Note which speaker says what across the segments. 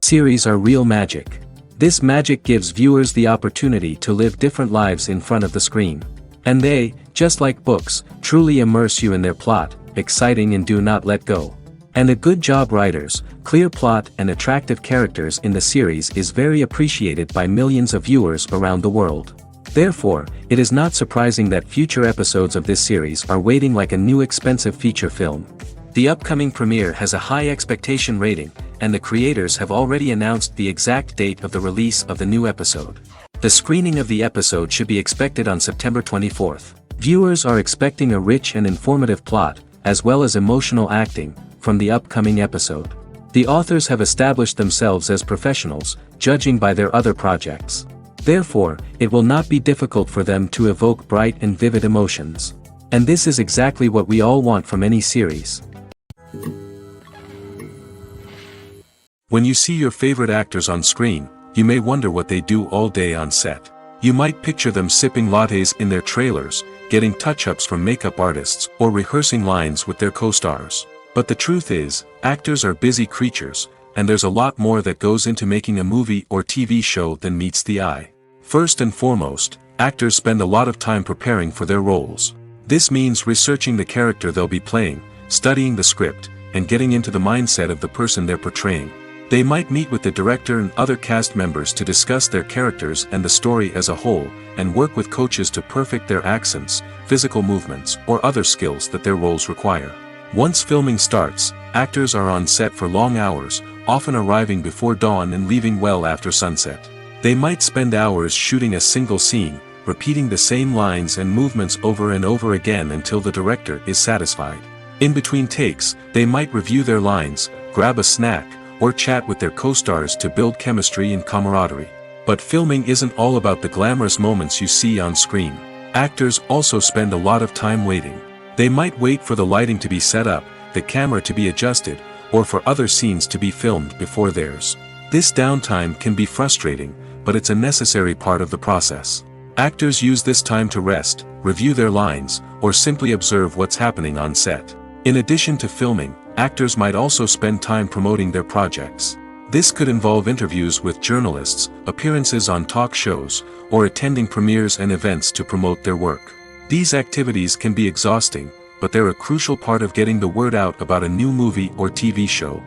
Speaker 1: series are real magic. This magic gives viewers the opportunity to live different lives in front of the screen. And they, just like books, truly immerse you in their plot, exciting and do not let go. And a good job writers, clear plot and attractive characters in the series is very appreciated by millions of viewers around the world. Therefore, it is not surprising that future episodes of this series are waiting like a new expensive feature film. The upcoming premiere has a high expectation rating, and the creators have already announced the exact date of the release of the new episode. The screening of the episode should be expected on September 24th. Viewers are expecting a rich and informative plot, as well as emotional acting, from the upcoming episode. The authors have established themselves as professionals, judging by their other projects. Therefore, it will not be difficult for them to evoke bright and vivid emotions. And this is exactly what we all want from any series. When you see your favorite actors on screen, you may wonder what they do all day on set. You might picture them sipping lattes in their trailers, getting touch-ups from makeup artists, or rehearsing lines with their co-stars. But the truth is, actors are busy creatures, and there's a lot more that goes into making a movie or TV show than meets the eye. First and foremost, actors spend a lot of time preparing for their roles. This means researching the character they'll be playing, studying the script, and getting into the mindset of the person they're portraying. They might meet with the director and other cast members to discuss their characters and the story as a whole, and work with coaches to perfect their accents, physical movements, or other skills that their roles require. Once filming starts, actors are on set for long hours, often arriving before dawn and leaving well after sunset. They might spend hours shooting a single scene, repeating the same lines and movements over and over again until the director is satisfied. In between takes, they might review their lines, grab a snack, or chat with their co-stars to build chemistry and camaraderie. But filming isn't all about the glamorous moments you see on screen. Actors also spend a lot of time waiting. They might wait for the lighting to be set up, the camera to be adjusted, or for other scenes to be filmed before theirs. This downtime can be frustrating, but it's a necessary part of the process. Actors use this time to rest, review their lines, or simply observe what's happening on set. In addition to filming, actors might also spend time promoting their projects. This could involve interviews with journalists, appearances on talk shows, or attending premieres and events to promote their work. These activities can be exhausting, but they're a crucial part of getting the word out about a new movie or TV show.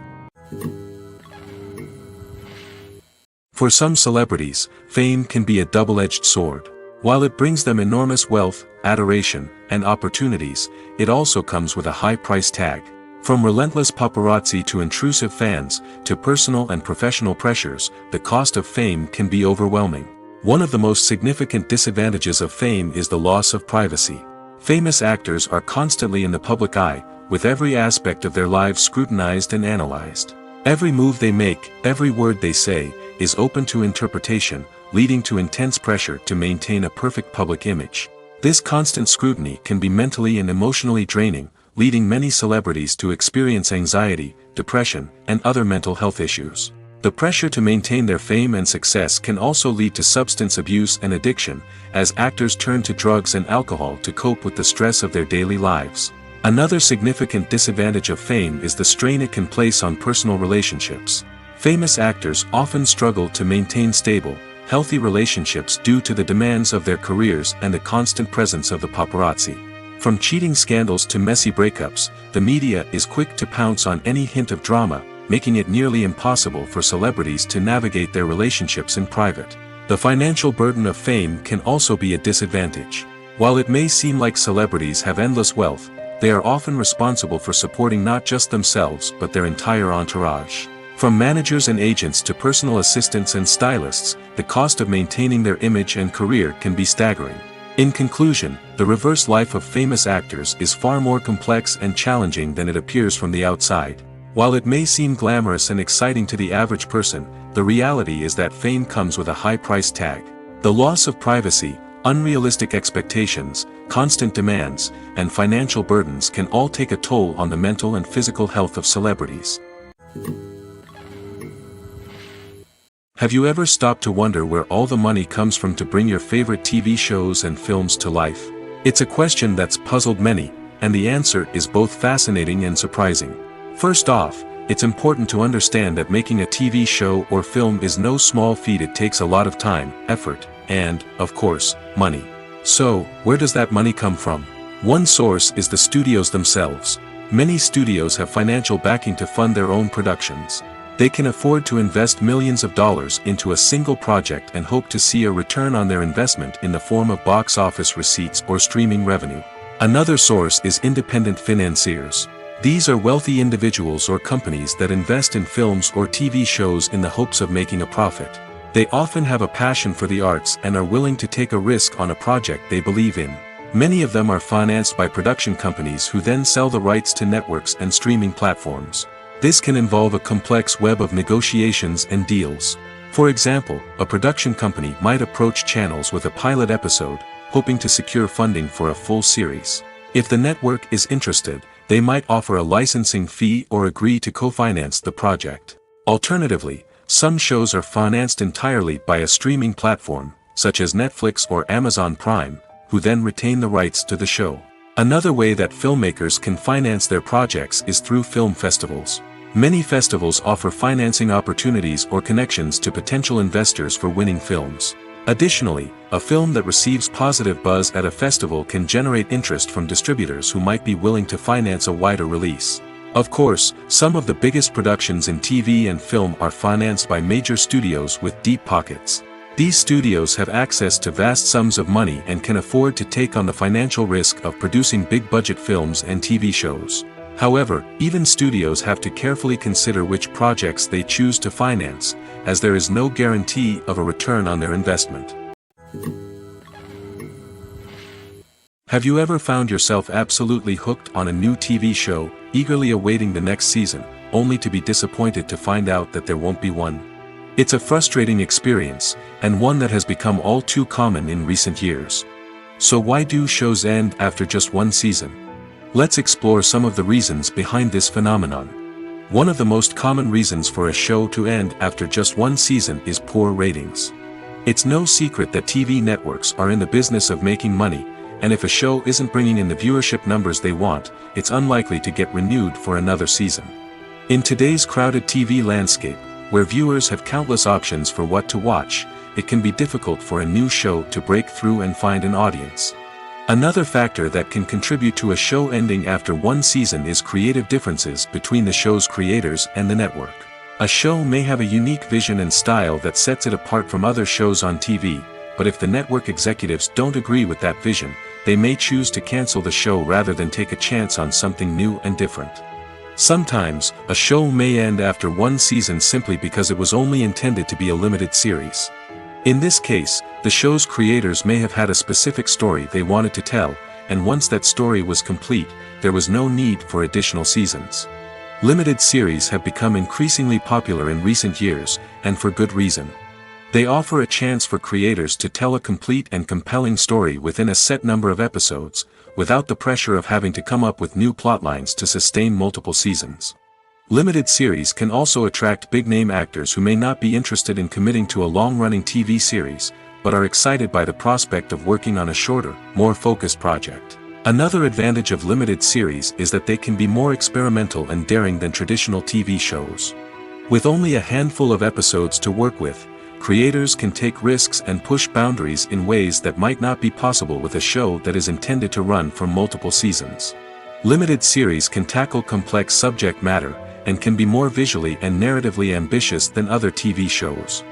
Speaker 1: For some celebrities, fame can be a double-edged sword. While it brings them enormous wealth, adoration, and opportunities, it also comes with a high price tag. From relentless paparazzi to intrusive fans, to personal and professional pressures, the cost of fame can be overwhelming. One of the most significant disadvantages of fame is the loss of privacy. Famous actors are constantly in the public eye, with every aspect of their lives scrutinized and analyzed. Every move they make, every word they say, is open to interpretation, leading to intense pressure to maintain a perfect public image. This constant scrutiny can be mentally and emotionally draining, leading many celebrities to experience anxiety, depression, and other mental health issues. The pressure to maintain their fame and success can also lead to substance abuse and addiction, as actors turn to drugs and alcohol to cope with the stress of their daily lives. Another significant disadvantage of fame is the strain it can place on personal relationships. Famous actors often struggle to maintain stable, healthy relationships due to the demands of their careers and the constant presence of the paparazzi. From cheating scandals to messy breakups, the media is quick to pounce on any hint of drama, making it nearly impossible for celebrities to navigate their relationships in private. The financial burden of fame can also be a disadvantage. While it may seem like celebrities have endless wealth, they are often responsible for supporting not just themselves but their entire entourage. From managers and agents to personal assistants and stylists, the cost of maintaining their image and career can be staggering. In conclusion, the reverse life of famous actors is far more complex and challenging than it appears from the outside. While it may seem glamorous and exciting to the average person, the reality is that fame comes with a high price tag. The loss of privacy, unrealistic expectations, constant demands, and financial burdens can all take a toll on the mental and physical health of celebrities. Have you ever stopped to wonder where all the money comes from to bring your favorite TV shows and films to life? It's a question that's puzzled many, and the answer is both fascinating and surprising. First off, It's important to understand that making a TV show or film is no small feat. It takes a lot of time, effort, and, of course, money. So, where does that money come from? One source is the studios themselves. Many studios have financial backing to fund their own productions. They can afford to invest millions of dollars into a single project and hope to see a return on their investment in the form of box office receipts or streaming revenue. Another source is independent financiers. These are wealthy individuals or companies that invest in films or TV shows in the hopes of making a profit. They often have a passion for the arts and are willing to take a risk on a project they believe in. Many of them are financed by production companies who then sell the rights to networks and streaming platforms. This can involve a complex web of negotiations and deals. For example, a production company might approach channels with a pilot episode, hoping to secure funding for a full series. If the network is interested, they might offer a licensing fee or agree to co-finance the project. Alternatively, some shows are financed entirely by a streaming platform, such as Netflix or Amazon Prime, who then retain the rights to the show. Another way that filmmakers can finance their projects is through film festivals. Many festivals offer financing opportunities or connections to potential investors for winning films. Additionally, a film that receives positive buzz at a festival can generate interest from distributors who might be willing to finance a wider release. Of course, some of the biggest productions in TV and film are financed by major studios with deep pockets. These studios have access to vast sums of money and can afford to take on the financial risk of producing big-budget films and TV shows. However, even studios have to carefully consider which projects they choose to finance, as there is no guarantee of a return on their investment. Have you ever found yourself absolutely hooked on a new TV show, eagerly awaiting the next season, only to be disappointed to find out that there won't be one? It's a frustrating experience, and one that has become all too common in recent years. So why do shows end after just one season? Let's explore some of the reasons behind this phenomenon. One of the most common reasons for a show to end after just one season is poor ratings. It's no secret that TV networks are in the business of making money, and if a show isn't bringing in the viewership numbers they want, it's unlikely to get renewed for another season. In today's crowded TV landscape, where viewers have countless options for what to watch, it can be difficult for a new show to break through and find an audience. Another factor that can contribute to a show ending after one season is creative differences between the show's creators and the network. A show may have a unique vision and style that sets it apart from other shows on TV, but if the network executives don't agree with that vision, they may choose to cancel the show rather than take a chance on something new and different. Sometimes, a show may end after one season simply because it was only intended to be a limited series. In this case, the show's creators may have had a specific story they wanted to tell, and once that story was complete, there was no need for additional seasons. Limited series have become increasingly popular in recent years, and for good reason. They offer a chance for creators to tell a complete and compelling story within a set number of episodes, without the pressure of having to come up with new plotlines to sustain multiple seasons. Limited series can also attract big-name actors who may not be interested in committing to a long-running TV series, but are excited by the prospect of working on a shorter, more focused project. Another advantage of limited series is that they can be more experimental and daring than traditional TV shows. With only a handful of episodes to work with, creators can take risks and push boundaries in ways that might not be possible with a show that is intended to run for multiple seasons. Limited series can tackle complex subject matter, and can be more visually and narratively ambitious than other TV shows.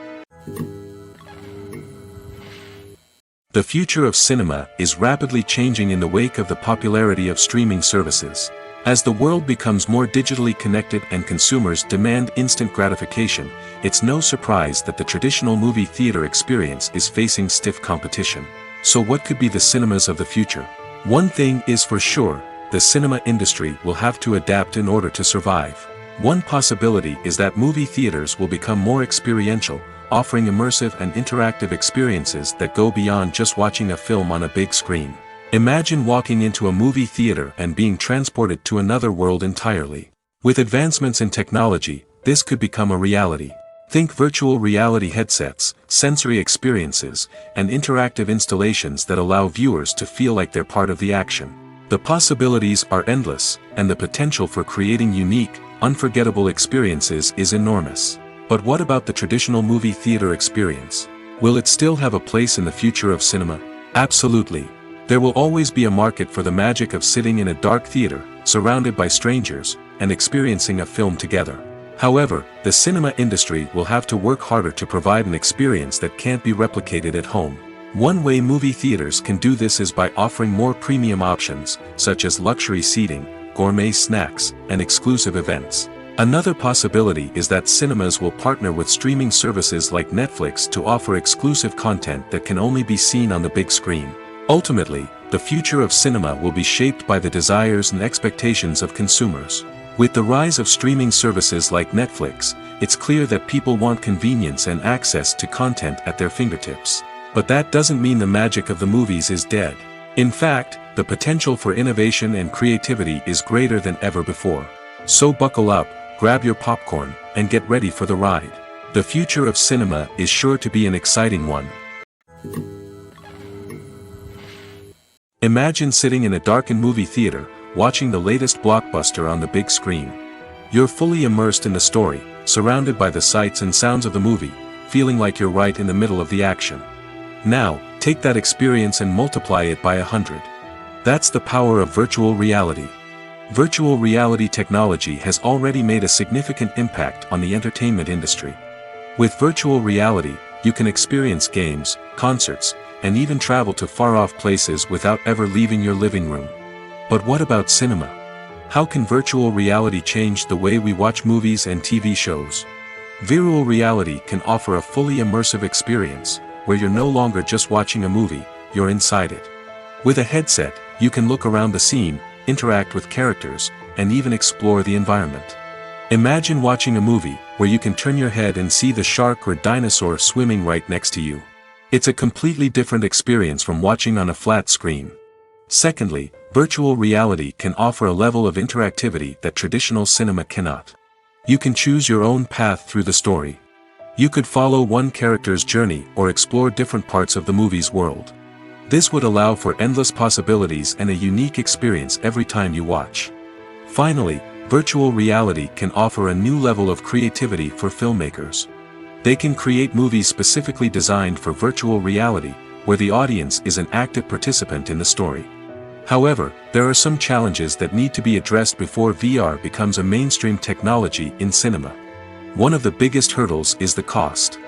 Speaker 1: The future of cinema is rapidly changing in the wake of the popularity of streaming services. As the world becomes more digitally connected and consumers demand instant gratification, it's no surprise that the traditional movie theater experience is facing stiff competition. So what could be the cinemas of the future? One thing is for sure, the cinema industry will have to adapt in order to survive. One possibility is that movie theaters will become more experiential, offering immersive and interactive experiences that go beyond just watching a film on a big screen. Imagine walking into a movie theater and being transported to another world entirely. With advancements in technology, this could become a reality. Think virtual reality headsets, sensory experiences, and interactive installations that allow viewers to feel like they're part of the action. The possibilities are endless, and the potential for creating unique, unforgettable experiences is enormous. But what about the traditional movie theater experience? Will it still have a place in the future of cinema? Absolutely. There will always be a market for the magic of sitting in a dark theater, surrounded by strangers, and experiencing a film together. However, the cinema industry will have to work harder to provide an experience that can't be replicated at home. One way movie theaters can do this is by offering more premium options, such as luxury seating, gourmet snacks, and exclusive events. Another possibility is that cinemas will partner with streaming services like Netflix to offer exclusive content that can only be seen on the big screen. Ultimately, the future of cinema will be shaped by the desires and expectations of consumers. With the rise of streaming services like Netflix, it's clear that people want convenience and access to content at their fingertips. But that doesn't mean the magic of the movies is dead. In fact, the potential for innovation and creativity is greater than ever before. So buckle up, grab your popcorn, and get ready for the ride. The future of cinema is sure to be an exciting one. Imagine sitting in a darkened movie theater, watching the latest blockbuster on the big screen. You're fully immersed in the story, surrounded by the sights and sounds of the movie, feeling like you're right in the middle of the action. Now, take that experience and multiply it by 100. That's the power of virtual reality. Virtual reality technology has already made a significant impact on the entertainment industry. With virtual reality, you can experience games, concerts, and even travel to far-off places without ever leaving your living room. But what about cinema? How can virtual reality change the way we watch movies and TV shows? Virtual reality can offer a fully immersive experience, where you're no longer just watching a movie, you're inside it. With a headset, you can look around the scene, interact with characters, and even explore the environment. Imagine watching a movie where you can turn your head and see the shark or dinosaur swimming right next to you. It's a completely different experience from watching on a flat screen. Secondly, virtual reality can offer a level of interactivity that traditional cinema cannot. You can choose your own path through the story. You could follow one character's journey or explore different parts of the movie's world. This would allow for endless possibilities and a unique experience every time you watch. Finally, virtual reality can offer a new level of creativity for filmmakers. They can create movies specifically designed for virtual reality, where the audience is an active participant in the story. However, there are some challenges that need to be addressed before VR becomes a mainstream technology in cinema. One of the biggest hurdles is the cost.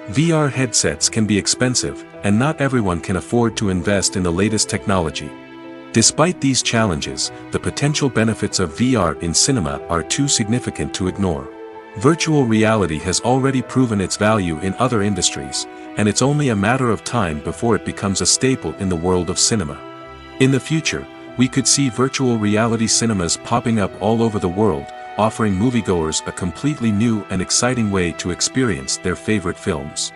Speaker 1: VR headsets can be expensive, and not everyone can afford to invest in the latest technology. Despite these challenges, the potential benefits of VR in cinema are too significant to ignore. Virtual reality has already proven its value in other industries, and it's only a matter of time before it becomes a staple in the world of cinema. In the future, we could see virtual reality cinemas popping up all over the world, offering moviegoers a completely new and exciting way to experience their favorite films.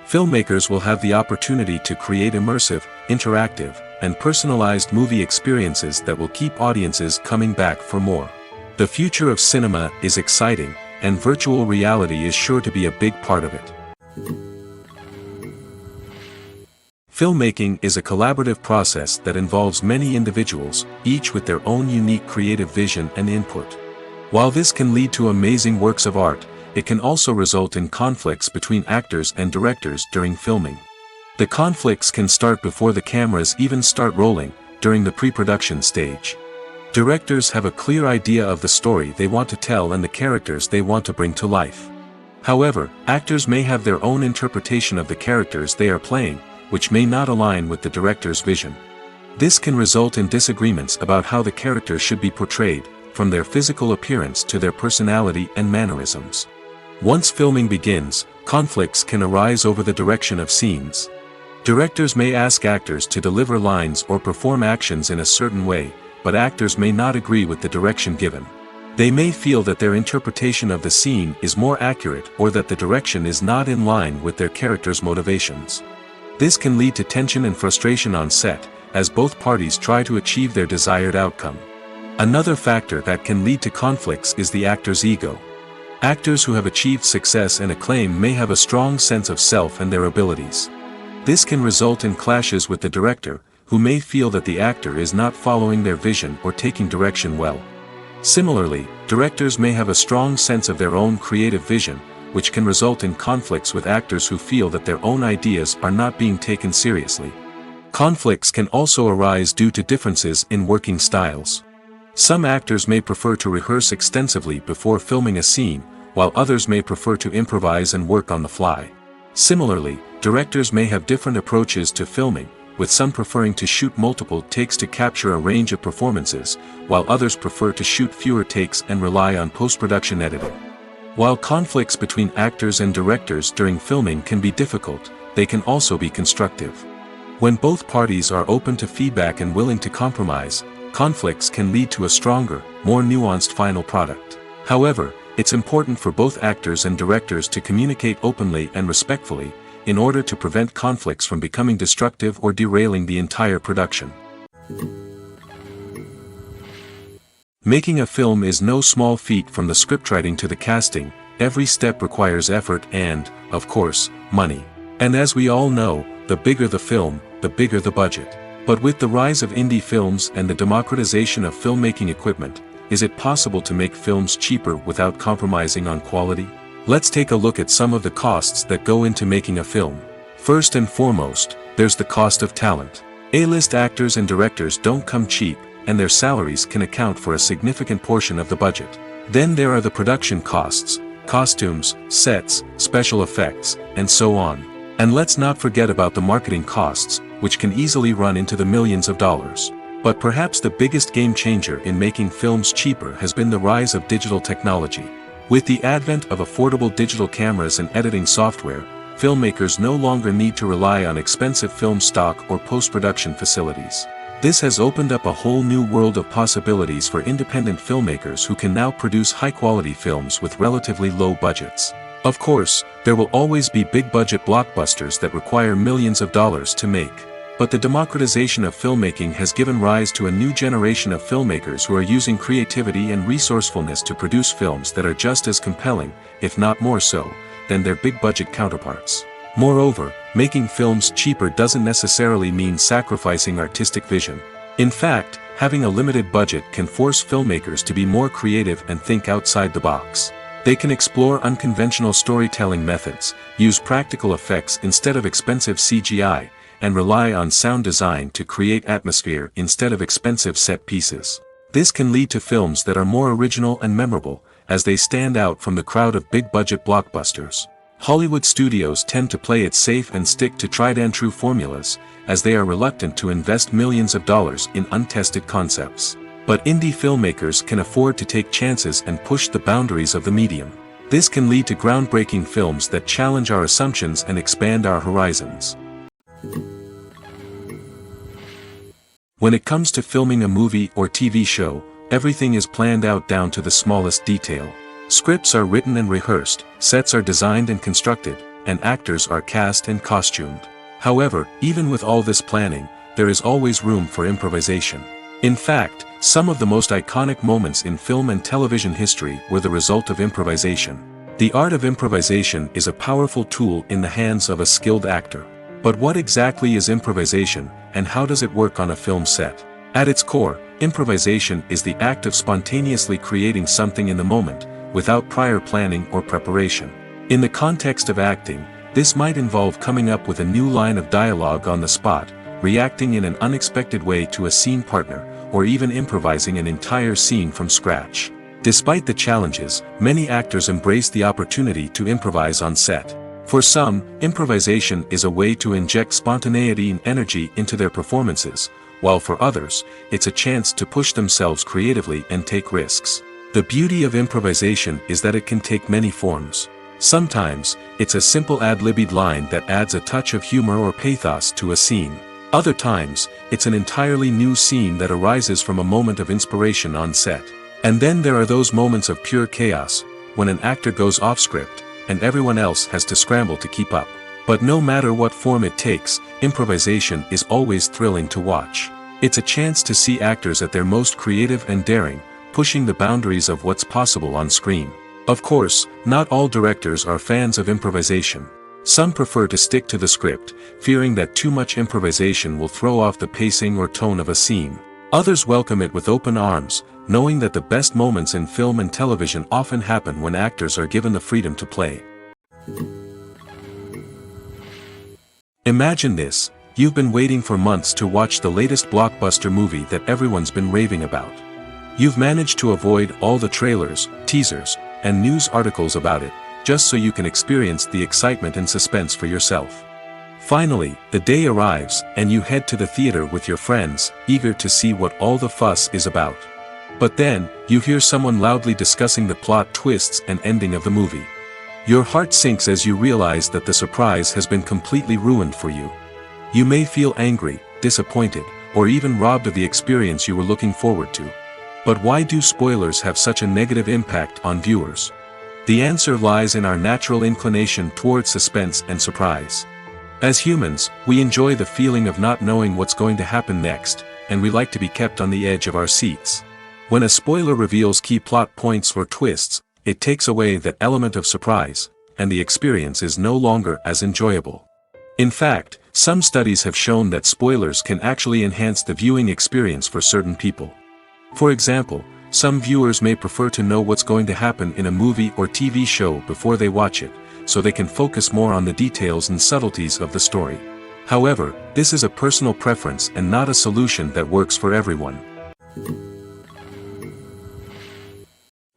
Speaker 1: Filmmakers will have the opportunity to create immersive, interactive, and personalized movie experiences that will keep audiences coming back for more. The future of cinema is exciting, and virtual reality is sure to be a big part of it. Filmmaking is a collaborative process that involves many individuals, each with their own unique creative vision and input. While this can lead to amazing works of art, it can also result in conflicts between actors and directors during filming. The conflicts can start before the cameras even start rolling, during the pre-production stage. Directors have a clear idea of the story they want to tell and the characters they want to bring to life. However, actors may have their own interpretation of the characters they are playing, which may not align with the director's vision. This can result in disagreements about how the characters should be portrayed, from their physical appearance to their personality and mannerisms. Once filming begins, conflicts can arise over the direction of scenes. Directors may ask actors to deliver lines or perform actions in a certain way, but actors may not agree with the direction given. They may feel that their interpretation of the scene is more accurate or that the direction is not in line with their character's motivations. This can lead to tension and frustration on set, as both parties try to achieve their desired outcome. Another factor that can lead to conflicts is the actor's ego. Actors who have achieved success and acclaim may have a strong sense of self and their abilities. This can result in clashes with the director, who may feel that the actor is not following their vision or taking direction well. Similarly, directors may have a strong sense of their own creative vision, which can result in conflicts with actors who feel that their own ideas are not being taken seriously. Conflicts can also arise due to differences in working styles. Some actors may prefer to rehearse extensively before filming a scene, while others may prefer to improvise and work on the fly. Similarly, directors may have different approaches to filming, with some preferring to shoot multiple takes to capture a range of performances, while others prefer to shoot fewer takes and rely on post-production editing. While conflicts between actors and directors during filming can be difficult, they can also be constructive. When both parties are open to feedback and willing to compromise, conflicts can lead to a stronger, more nuanced final product. However, it's important for both actors and directors to communicate openly and respectfully, in order to prevent conflicts from becoming destructive or derailing the entire production. Making a film is no small feat. From the scriptwriting to the casting, every step requires effort and, of course, money. And as we all know, the bigger the film, the bigger the budget. But with the rise of indie films and the democratization of filmmaking equipment, is it possible to make films cheaper without compromising on quality? Let's take a look at some of the costs that go into making a film. First and foremost, there's the cost of talent. A-list actors and directors don't come cheap, and their salaries can account for a significant portion of the budget. Then there are the production costs, costumes, sets, special effects, and so on. And let's not forget about the marketing costs, which can easily run into the millions of dollars. But perhaps the biggest game changer in making films cheaper has been the rise of digital technology. With the advent of affordable digital cameras and editing software, filmmakers no longer need to rely on expensive film stock or post-production facilities. This has opened up a whole new world of possibilities for independent filmmakers who can now produce high-quality films with relatively low budgets. Of course, there will always be big-budget blockbusters that require millions of dollars to make. But the democratization of filmmaking has given rise to a new generation of filmmakers who are using creativity and resourcefulness to produce films that are just as compelling, if not more so, than their big-budget counterparts. Moreover, making films cheaper doesn't necessarily mean sacrificing artistic vision. In fact, having a limited budget can force filmmakers to be more creative and think outside the box. They can explore unconventional storytelling methods, use practical effects instead of expensive CGI, and rely on sound design to create atmosphere instead of expensive set pieces. This can lead to films that are more original and memorable, as they stand out from the crowd of big-budget blockbusters. Hollywood studios tend to play it safe and stick to tried-and-true formulas, as they are reluctant to invest millions of dollars in untested concepts. But indie filmmakers can afford to take chances and push the boundaries of the medium. This can lead to groundbreaking films that challenge our assumptions and expand our horizons. When it comes to filming a movie or TV show, everything is planned out down to the smallest detail. Scripts are written and rehearsed, sets are designed and constructed, and actors are cast and costumed. However, even with all this planning, there is always room for improvisation. In fact, some of the most iconic moments in film and television history were the result of improvisation. The art of improvisation is a powerful tool in the hands of a skilled actor. But what exactly is improvisation, and how does it work on a film set? At its core, improvisation is the act of spontaneously creating something in the moment, without prior planning or preparation. In the context of acting, this might involve coming up with a new line of dialogue on the spot, reacting in an unexpected way to a scene partner, or even improvising an entire scene from scratch. Despite the challenges, many actors embrace the opportunity to improvise on set. For some, improvisation is a way to inject spontaneity and energy into their performances, while for others, it's a chance to push themselves creatively and take risks. The beauty of improvisation is that it can take many forms. Sometimes, it's a simple ad-libbed line that adds a touch of humor or pathos to a scene. Other times, it's an entirely new scene that arises from a moment of inspiration on set. And then there are those moments of pure chaos, when an actor goes off script, and everyone else has to scramble to keep up. But no matter what form it takes, improvisation is always thrilling to watch. It's a chance to see actors at their most creative and daring, pushing the boundaries of what's possible on screen. Of course, not all directors are fans of improvisation. Some prefer to stick to the script, fearing that too much improvisation will throw off the pacing or tone of a scene. Others welcome it with open arms, knowing that the best moments in film and television often happen when actors are given the freedom to play. Imagine this: you've been waiting for months to watch the latest blockbuster movie that everyone's been raving about. You've managed to avoid all the trailers, teasers, and news articles about it, just so you can experience the excitement and suspense for yourself. Finally, the day arrives, and you head to the theater with your friends, eager to see what all the fuss is about. But then, you hear someone loudly discussing the plot twists and ending of the movie. Your heart sinks as you realize that the surprise has been completely ruined for you. You may feel angry, disappointed, or even robbed of the experience you were looking forward to. But why do spoilers have such a negative impact on viewers? The answer lies in our natural inclination toward suspense and surprise. As humans, we enjoy the feeling of not knowing what's going to happen next, and we like to be kept on the edge of our seats. When a spoiler reveals key plot points or twists, it takes away that element of surprise, and the experience is no longer as enjoyable. In fact, some studies have shown that spoilers can actually enhance the viewing experience for certain people. For example, some viewers may prefer to know what's going to happen in a movie or TV show before they watch it, so they can focus more on the details and subtleties of the story. However, this is a personal preference and not a solution that works for everyone.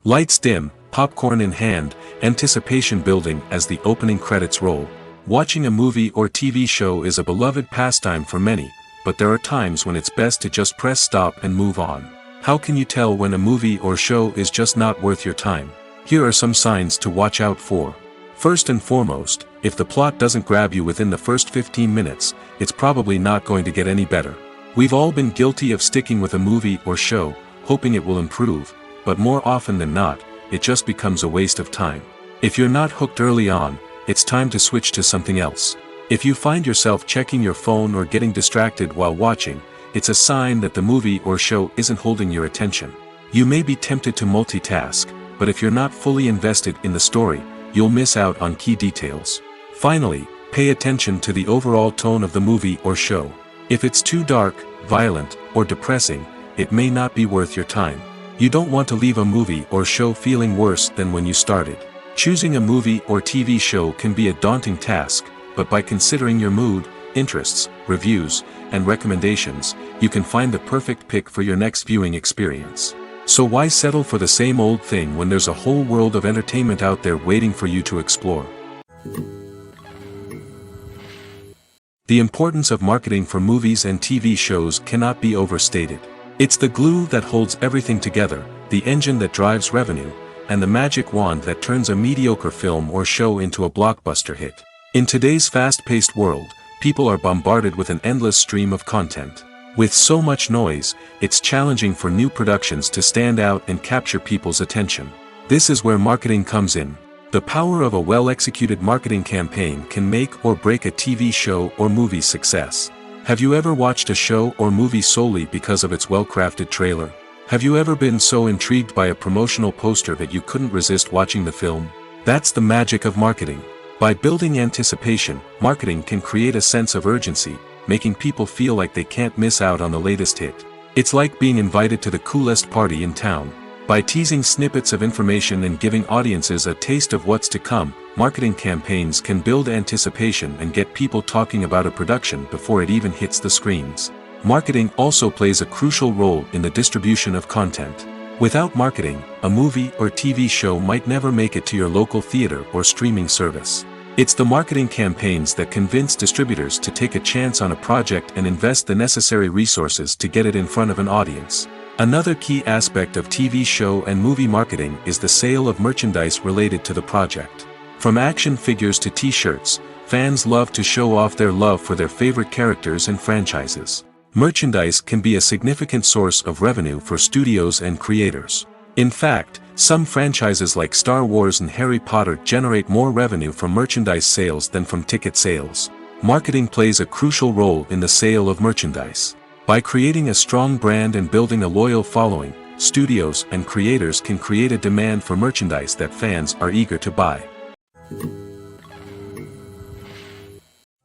Speaker 1: Lights dim, popcorn in hand, anticipation building as the opening credits roll. Watching a movie or TV show is a beloved pastime for many, but there are times when it's best to just press stop and move on. How can you tell when a movie or show is just not worth your time? Here are some signs to watch out for. First and foremost, if the plot doesn't grab you within the first 15 minutes, it's probably not going to get any better. We've all been guilty of sticking with a movie or show, hoping it will improve, but more often than not, it just becomes a waste of time. If you're not hooked early on, it's time to switch to something else. If you find yourself checking your phone or getting distracted while watching, it's a sign that the movie or show isn't holding your attention. You may be tempted to multitask, but if you're not fully invested in the story, you'll miss out on key details. Finally, pay attention to the overall tone of the movie or show. If it's too dark, violent, or depressing, it may not be worth your time. You don't want to leave a movie or show feeling worse than when you started. Choosing a movie or TV show can be a daunting task, but by considering your mood, interests, reviews, and recommendations, you can find the perfect pick for your next viewing experience. So why settle for the same old thing when there's a whole world of entertainment out there waiting for you to explore? The importance of marketing for movies and TV shows cannot be overstated. It's the glue that holds everything together, the engine that drives revenue, and the magic wand that turns a mediocre film or show into a blockbuster hit. In today's fast-paced world, people are bombarded with an endless stream of content. With so much noise, it's challenging for new productions to stand out and capture people's attention. This is where marketing comes in. The power of a well-executed marketing campaign can make or break a TV show or movie's success. Have you ever watched a show or movie solely because of its well-crafted trailer? Have you ever been so intrigued by a promotional poster that you couldn't resist watching the film? That's the magic of marketing. By building anticipation, marketing can create a sense of urgency, making people feel like they can't miss out on the latest hit. It's like being invited to the coolest party in town. By teasing snippets of information and giving audiences a taste of what's to come, marketing campaigns can build anticipation and get people talking about a production before it even hits the screens. Marketing also plays a crucial role in the distribution of content. Without marketing, a movie or TV show might never make it to your local theater or streaming service. It's the marketing campaigns that convince distributors to take a chance on a project and invest the necessary resources to get it in front of an audience. Another key aspect of TV show and movie marketing is the sale of merchandise related to the project. From action figures to t-shirts, fans love to show off their love for their favorite characters and franchises. Merchandise can be a significant source of revenue for studios and creators. In fact, some franchises like Star Wars and Harry Potter generate more revenue from merchandise sales than from ticket sales. Marketing plays a crucial role in the sale of merchandise. By creating a strong brand and building a loyal following, studios and creators can create a demand for merchandise that fans are eager to buy.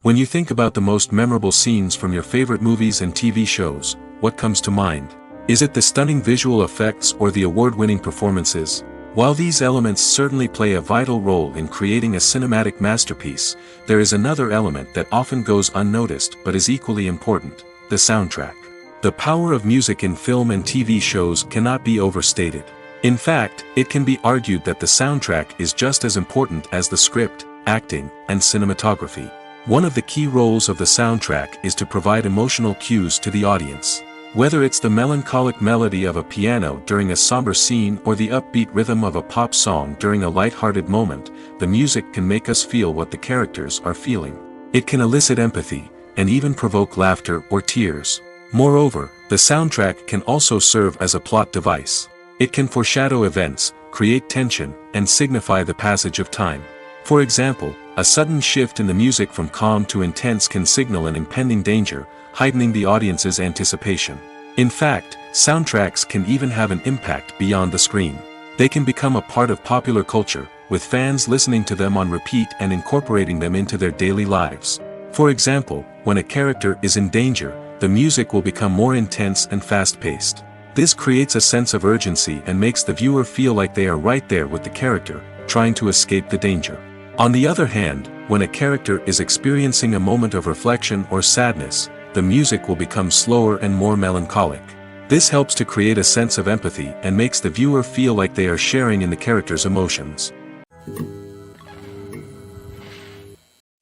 Speaker 1: When you think about the most memorable scenes from your favorite movies and TV shows, what comes to mind? Is it the stunning visual effects or the award-winning performances? While these elements certainly play a vital role in creating a cinematic masterpiece, there is another element that often goes unnoticed but is equally important: the soundtrack. The power of music in film and TV shows cannot be overstated. In fact, it can be argued that the soundtrack is just as important as the script, acting, and cinematography. One of the key roles of the soundtrack is to provide emotional cues to the audience. Whether it's the melancholic melody of a piano during a somber scene or the upbeat rhythm of a pop song during a light-hearted moment, the music can make us feel what the characters are feeling. It can elicit empathy, and even provoke laughter or tears. Moreover, the soundtrack can also serve as a plot device. It can foreshadow events, create tension, and signify the passage of time. For example, a sudden shift in the music from calm to intense can signal an impending danger, heightening the audience's anticipation. In fact, soundtracks can even have an impact beyond the screen. They can become a part of popular culture, with fans listening to them on repeat and incorporating them into their daily lives. For example, when a character is in danger, the music will become more intense and fast-paced. This creates a sense of urgency and makes the viewer feel like they are right there with the character, trying to escape the danger. On the other hand, when a character is experiencing a moment of reflection or sadness, the music will become slower and more melancholic. This helps to create a sense of empathy and makes the viewer feel like they are sharing in the character's emotions.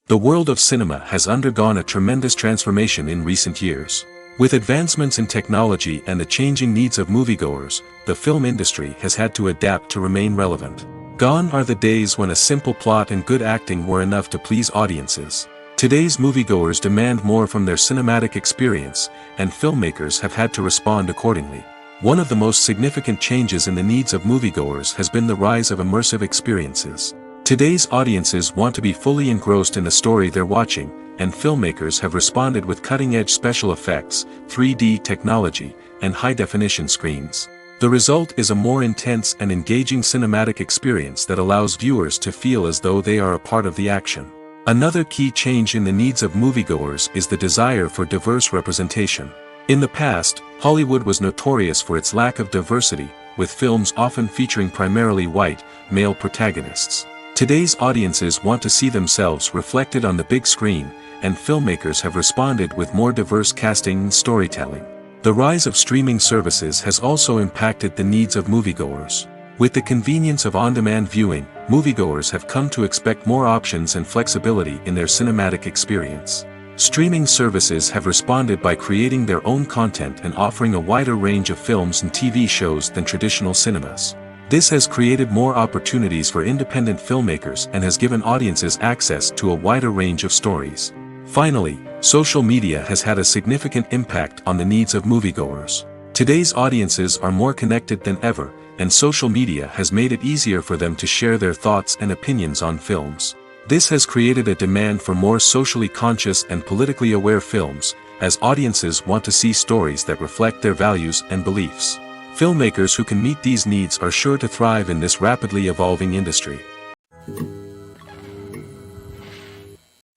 Speaker 1: The world of cinema has undergone a tremendous transformation in recent years. With advancements in technology and the changing needs of moviegoers, the film industry has had to adapt to remain relevant. Gone are the days when a simple plot and good acting were enough to please audiences. Today's moviegoers demand more from their cinematic experience, and filmmakers have had to respond accordingly. One of the most significant changes in the needs of moviegoers has been the rise of immersive experiences. Today's audiences want to be fully engrossed in the story they're watching, and filmmakers have responded with cutting-edge special effects, 3D technology, and high-definition screens. The result is a more intense and engaging cinematic experience that allows viewers to feel as though they are a part of the action. Another key change in the needs of moviegoers is the desire for diverse representation. In the past, Hollywood was notorious for its lack of diversity, with films often featuring primarily white, male protagonists. Today's audiences want to see themselves reflected on the big screen, and filmmakers have responded with more diverse casting and storytelling. The rise of streaming services has also impacted the needs of moviegoers. With the convenience of on-demand viewing, moviegoers have come to expect more options and flexibility in their cinematic experience. Streaming services have responded by creating their own content and offering a wider range of films and TV shows than traditional cinemas. This has created more opportunities for independent filmmakers and has given audiences access to a wider range of stories. Finally, social media has had a significant impact on the needs of moviegoers. Today's audiences are more connected than ever, and social media has made it easier for them to share their thoughts and opinions on films. This has created a demand for more socially conscious and politically aware films, as audiences want to see stories that reflect their values and beliefs. Filmmakers who can meet these needs are sure to thrive in this rapidly evolving industry.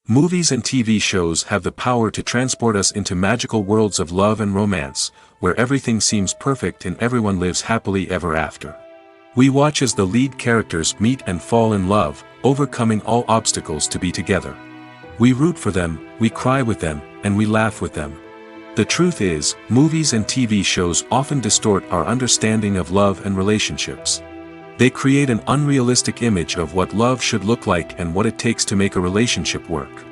Speaker 1: Movies and TV shows have the power to transport us into magical worlds of love and romance, where everything seems perfect and everyone lives happily ever after. We watch as the lead characters meet and fall in love, overcoming all obstacles to be together. We root for them, we cry with them, and we laugh with them. The truth is, movies and TV shows often distort our understanding of love and relationships. They create an unrealistic image of what love should look like and what it takes to make a relationship work.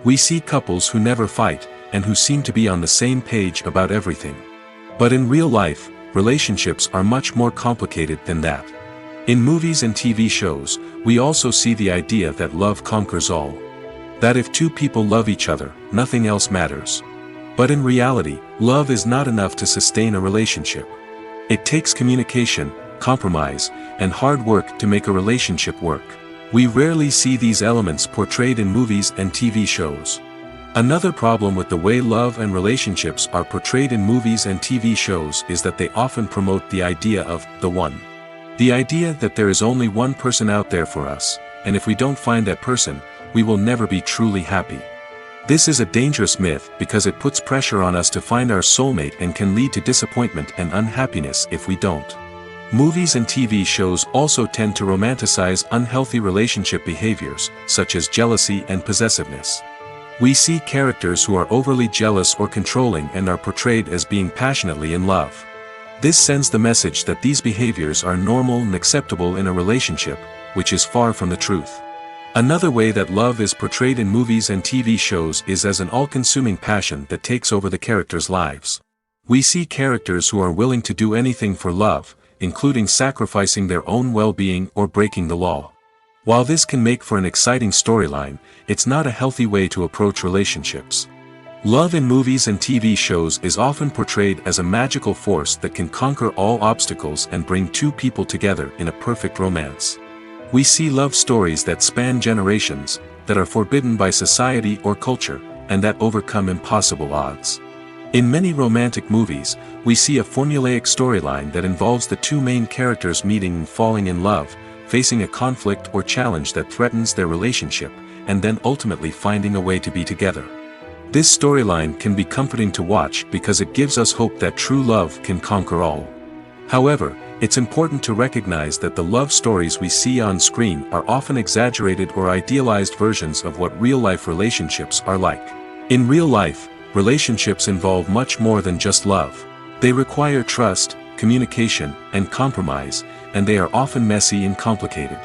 Speaker 1: We see couples who never fight, and who seem to be on the same page about everything. But in real life, relationships are much more complicated than that. In movies and TV shows, we also see the idea that love conquers all. That if two people love each other, nothing else matters. But in reality, love is not enough to sustain a relationship. It takes communication, compromise, and hard work to make a relationship work. We rarely see these elements portrayed in movies and TV shows. Another problem with the way love and relationships are portrayed in movies and TV shows is that they often promote the idea of the one. The idea that there is only one person out there for us, and if we don't find that person, we will never be truly happy. This is a dangerous myth because it puts pressure on us to find our soulmate and can lead to disappointment and unhappiness if we don't. Movies and TV shows also tend to romanticize unhealthy relationship behaviors, such as jealousy and possessiveness. We see characters who are overly jealous or controlling and are portrayed as being passionately in love. This sends the message that these behaviors are normal and acceptable in a relationship, which is far from the truth. Another way that love is portrayed in movies and TV shows is as an all-consuming passion that takes over the characters' lives. We see characters who are willing to do anything for love, including sacrificing their own well-being or breaking the law. While this can make for an exciting storyline, it's not a healthy way to approach relationships. Love in movies and TV shows is often portrayed as a magical force that can conquer all obstacles and bring two people together in a perfect romance. We see love stories that span generations, that are forbidden by society or culture, and that overcome impossible odds. In many romantic movies, we see a formulaic storyline that involves the two main characters meeting and falling in love, facing a conflict or challenge that threatens their relationship, and then ultimately finding a way to be together. This storyline can be comforting to watch because it gives us hope that true love can conquer all. However, it's important to recognize that the love stories we see on screen are often exaggerated or idealized versions of what real-life relationships are like. In real life, relationships involve much more than just love. They require trust, communication, and compromise, and they are often messy and complicated.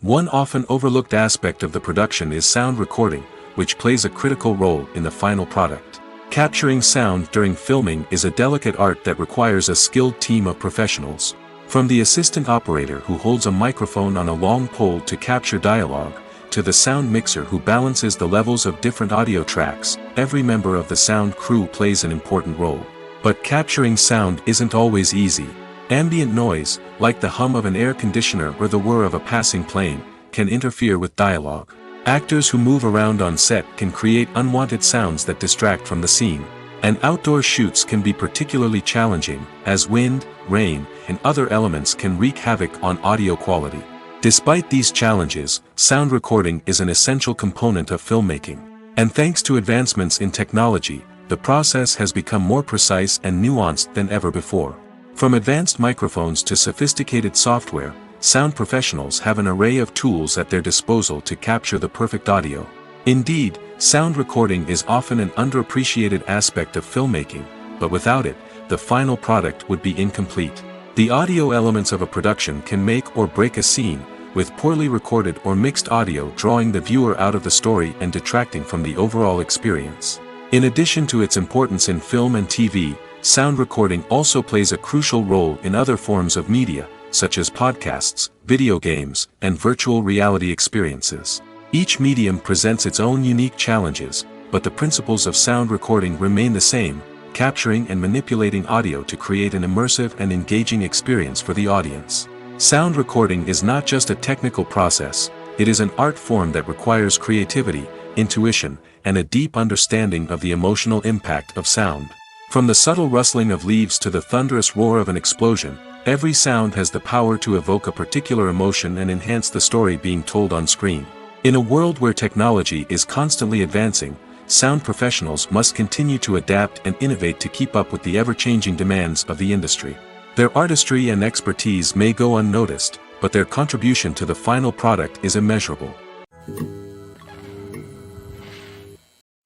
Speaker 1: One often overlooked aspect of the production is sound recording, which plays a critical role in the final product. Capturing sound during filming is a delicate art that requires a skilled team of professionals. From the assistant operator who holds a microphone on a long pole to capture dialogue, to the sound mixer who balances the levels of different audio tracks, every member of the sound crew plays an important role. But capturing sound isn't always easy. Ambient noise, like the hum of an air conditioner or the whir of a passing plane, can interfere with dialogue. Actors who move around on set can create unwanted sounds that distract from the scene. And outdoor shoots can be particularly challenging, as wind, rain, and other elements can wreak havoc on audio quality. Despite these challenges, sound recording is an essential component of filmmaking. And thanks to advancements in technology, the process has become more precise and nuanced than ever before. From advanced microphones to sophisticated software, sound professionals have an array of tools at their disposal to capture the perfect audio. Indeed, sound recording is often an underappreciated aspect of filmmaking, but without it, the final product would be incomplete. The audio elements of a production can make or break a scene, with poorly recorded or mixed audio drawing the viewer out of the story and detracting from the overall experience. In addition to its importance in film and TV, sound recording also plays a crucial role in other forms of media, such as podcasts, video games, and virtual reality experiences. Each medium presents its own unique challenges, but the principles of sound recording remain the same, capturing and manipulating audio to create an immersive and engaging experience for the audience. Sound recording is not just a technical process, it is an art form that requires creativity, intuition, and a deep understanding of the emotional impact of sound. From the subtle rustling of leaves to the thunderous roar of an explosion, every sound has the power to evoke a particular emotion and enhance the story being told on screen. In a world where technology is constantly advancing, sound professionals must continue to adapt and innovate to keep up with the ever-changing demands of the industry. Their artistry and expertise may go unnoticed, but their contribution to the final product is immeasurable.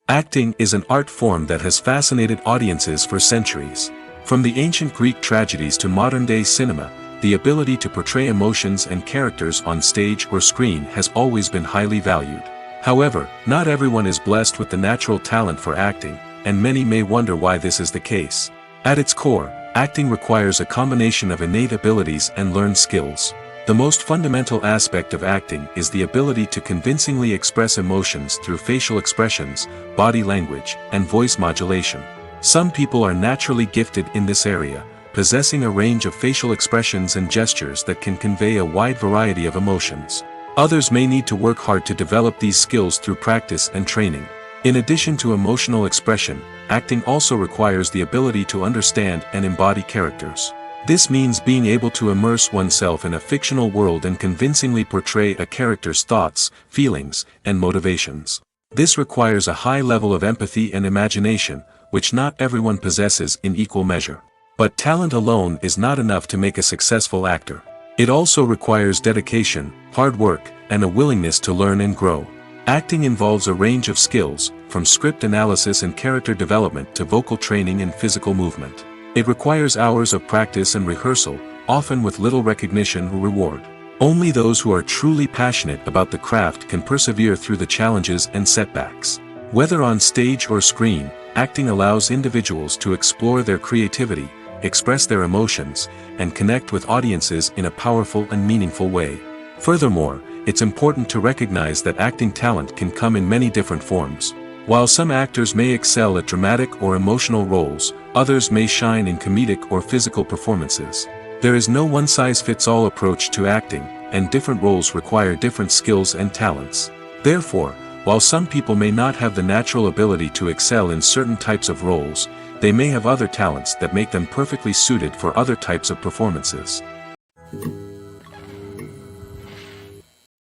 Speaker 1: Acting is an art form that has fascinated audiences for centuries. From the ancient Greek tragedies to modern-day cinema, the ability to portray emotions and characters on stage or screen has always been highly valued. However, not everyone is blessed with the natural talent for acting, and many may wonder why this is the case. At its core, acting requires a combination of innate abilities and learned skills. The most fundamental aspect of acting is the ability to convincingly express emotions through facial expressions, body language, and voice modulation. Some people are naturally gifted in this area, possessing a range of facial expressions and gestures that can convey a wide variety of emotions. Others may need to work hard to develop these skills through practice and training. In addition to emotional expression, acting also requires the ability to understand and embody characters. This means being able to immerse oneself in a fictional world and convincingly portray a character's thoughts, feelings, and motivations. This requires a high level of empathy and imagination, which not everyone possesses in equal measure. But talent alone is not enough to make a successful actor. It also requires dedication, hard work, and a willingness to learn and grow. Acting involves a range of skills, from script analysis and character development to vocal training and physical movement. It requires hours of practice and rehearsal, often with little recognition or reward. Only those who are truly passionate about the craft can persevere through the challenges and setbacks. Whether on stage or screen, acting allows individuals to explore their creativity, express their emotions, and connect with audiences in a powerful and meaningful way. Furthermore, it's important to recognize that acting talent can come in many different forms. While some actors may excel at dramatic or emotional roles, others may shine in comedic or physical performances. There is no one-size-fits-all approach to acting, and different roles require different skills and talents. Therefore, while some people may not have the natural ability to excel in certain types of roles, they may have other talents that make them perfectly suited for other types of performances.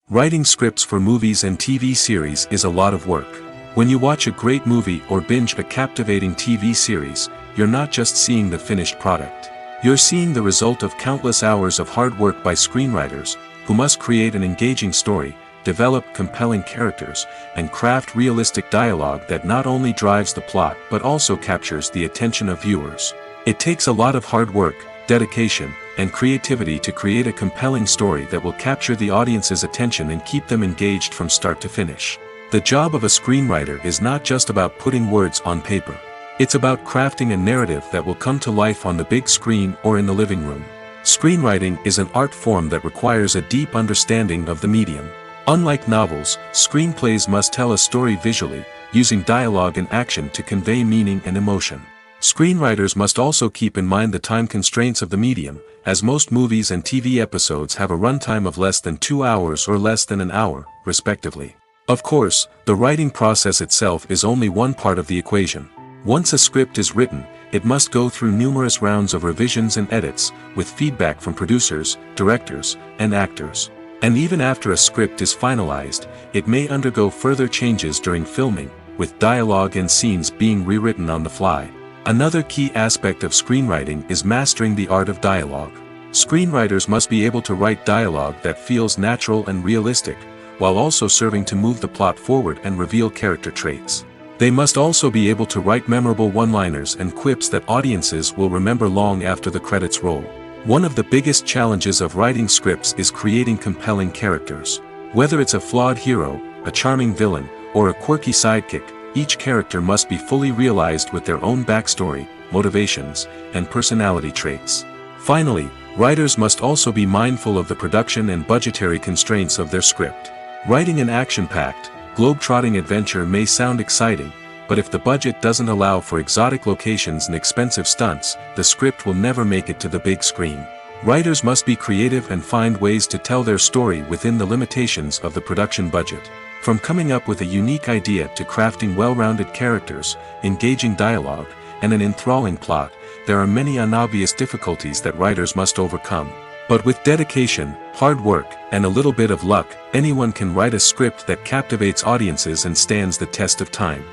Speaker 1: Writing scripts for movies and TV series is a lot of work. When you watch a great movie or binge a captivating TV series, you're not just seeing the finished product. You're seeing the result of countless hours of hard work by screenwriters, who must create an engaging story, develop compelling characters, and craft realistic dialogue that not only drives the plot but also captures the attention of viewers. It takes a lot of hard work, dedication, and creativity to create a compelling story that will capture the audience's attention and keep them engaged from start to finish. The job of a screenwriter is not just about putting words on paper. It's about crafting a narrative that will come to life on the big screen or in the living room. Screenwriting is an art form that requires a deep understanding of the medium. Unlike novels, screenplays must tell a story visually, using dialogue and action to convey meaning and emotion. Screenwriters must also keep in mind the time constraints of the medium, as most movies and TV episodes have a runtime of less than 2 hours or less than an hour, respectively. Of course, the writing process itself is only one part of the equation. Once a script is written, it must go through numerous rounds of revisions and edits, with feedback from producers, directors, and actors. And even after a script is finalized, it may undergo further changes during filming, with dialogue and scenes being rewritten on the fly. Another key aspect of screenwriting is mastering the art of dialogue. Screenwriters must be able to write dialogue that feels natural and realistic, while also serving to move the plot forward and reveal character traits. They must also be able to write memorable one-liners and quips that audiences will remember long after the credits roll. One of the biggest challenges of writing scripts is creating compelling characters. Whether it's a flawed hero, a charming villain, or a quirky sidekick, each character must be fully realized with their own backstory, motivations, and personality traits. Finally, writers must also be mindful of the production and budgetary constraints of their script. Writing an action-packed, globe-trotting adventure may sound exciting, but if the budget doesn't allow for exotic locations and expensive stunts, the script will never make it to the big screen. Writers must be creative and find ways to tell their story within the limitations of the production budget. From coming up with a unique idea to crafting well-rounded characters, engaging dialogue, and an enthralling plot, there are many unobvious difficulties that writers must overcome. But with dedication, hard work, and a little bit of luck, anyone can write a script that captivates audiences and stands the test of time.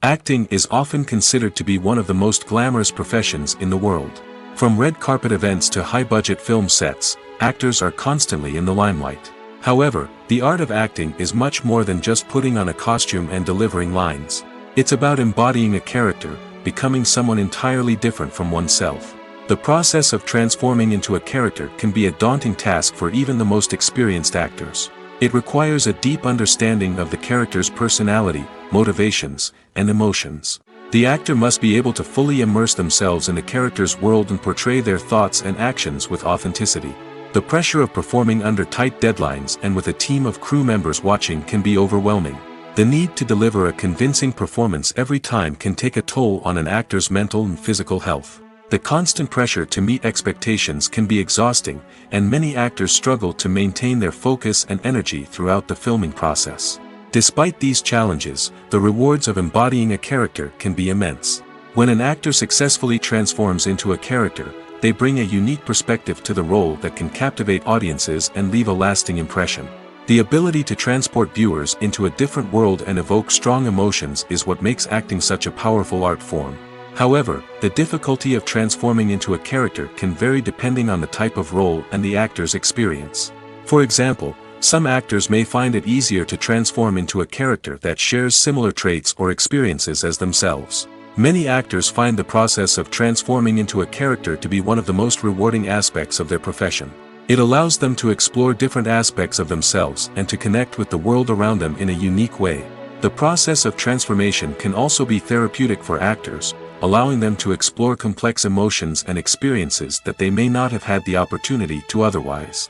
Speaker 1: Acting is often considered to be one of the most glamorous professions in the world. From red carpet events to high-budget film sets, actors are constantly in the limelight. However, the art of acting is much more than just putting on a costume and delivering lines. It's about embodying a character, becoming someone entirely different from oneself. The process of transforming into a character can be a daunting task for even the most experienced actors. It requires a deep understanding of the character's personality, motivations, and emotions. The actor must be able to fully immerse themselves in the character's world and portray their thoughts and actions with authenticity. The pressure of performing under tight deadlines and with a team of crew members watching can be overwhelming. The need to deliver a convincing performance every time can take a toll on an actor's mental and physical health. The constant pressure to meet expectations can be exhausting, and many actors struggle to maintain their focus and energy throughout the filming process. Despite these challenges, the rewards of embodying a character can be immense. When an actor successfully transforms into a character, they bring a unique perspective to the role that can captivate audiences and leave a lasting impression. The ability to transport viewers into a different world and evoke strong emotions is what makes acting such a powerful art form. However, the difficulty of transforming into a character can vary depending on the type of role and the actor's experience. For example, some actors may find it easier to transform into a character that shares similar traits or experiences as themselves. Many actors find the process of transforming into a character to be one of the most rewarding aspects of their profession. It allows them to explore different aspects of themselves and to connect with the world around them in a unique way. The process of transformation can also be therapeutic for actors, allowing them to explore complex emotions and experiences that they may not have had the opportunity to otherwise.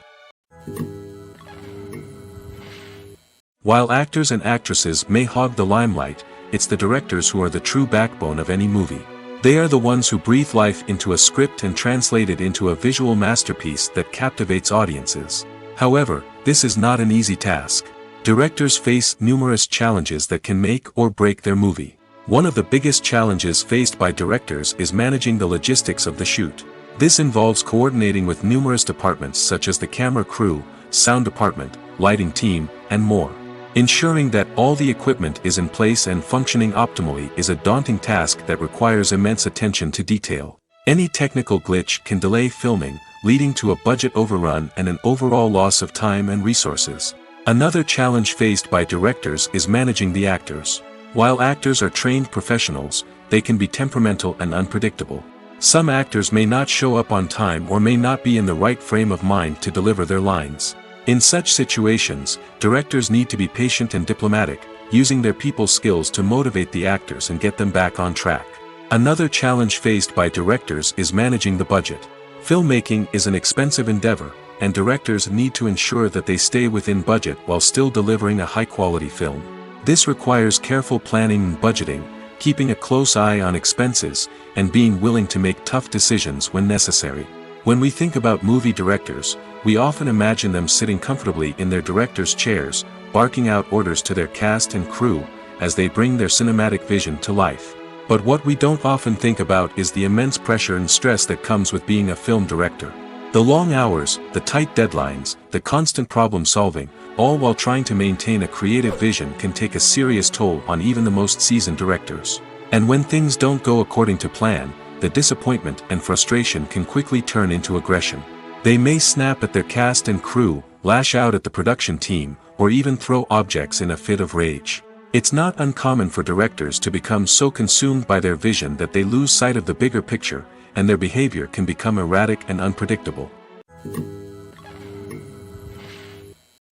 Speaker 1: While actors and actresses may hog the limelight, it's the directors who are the true backbone of any movie. They are the ones who breathe life into a script and translate it into a visual masterpiece that captivates audiences. However, this is not an easy task. Directors face numerous challenges that can make or break their movie. One of the biggest challenges faced by directors is managing the logistics of the shoot. This involves coordinating with numerous departments such as the camera crew, sound department, lighting team, and more. Ensuring that all the equipment is in place and functioning optimally is a daunting task that requires immense attention to detail. Any technical glitch can delay filming, leading to a budget overrun and an overall loss of time and resources. Another challenge faced by directors is managing the actors. While actors are trained professionals, they can be temperamental and unpredictable. Some actors may not show up on time or may not be in the right frame of mind to deliver their lines. In such situations, directors need to be patient and diplomatic, using their people skills to motivate the actors and get them back on track. Another challenge faced by directors is managing the budget. Filmmaking is an expensive endeavor, and directors need to ensure that they stay within budget while still delivering a high-quality film. This requires careful planning and budgeting, keeping a close eye on expenses, and being willing to make tough decisions when necessary. When we think about movie directors, we often imagine them sitting comfortably in their director's chairs, barking out orders to their cast and crew, as they bring their cinematic vision to life. But what we don't often think about is the immense pressure and stress that comes with being a film director. The long hours, the tight deadlines, the constant problem solving, all while trying to maintain a creative vision can take a serious toll on even the most seasoned directors. And when things don't go according to plan, the disappointment and frustration can quickly turn into aggression. They may snap at their cast and crew, lash out at the production team, or even throw objects in a fit of rage. It's not uncommon for directors to become so consumed by their vision that they lose sight of the bigger picture, and their behavior can become erratic and unpredictable.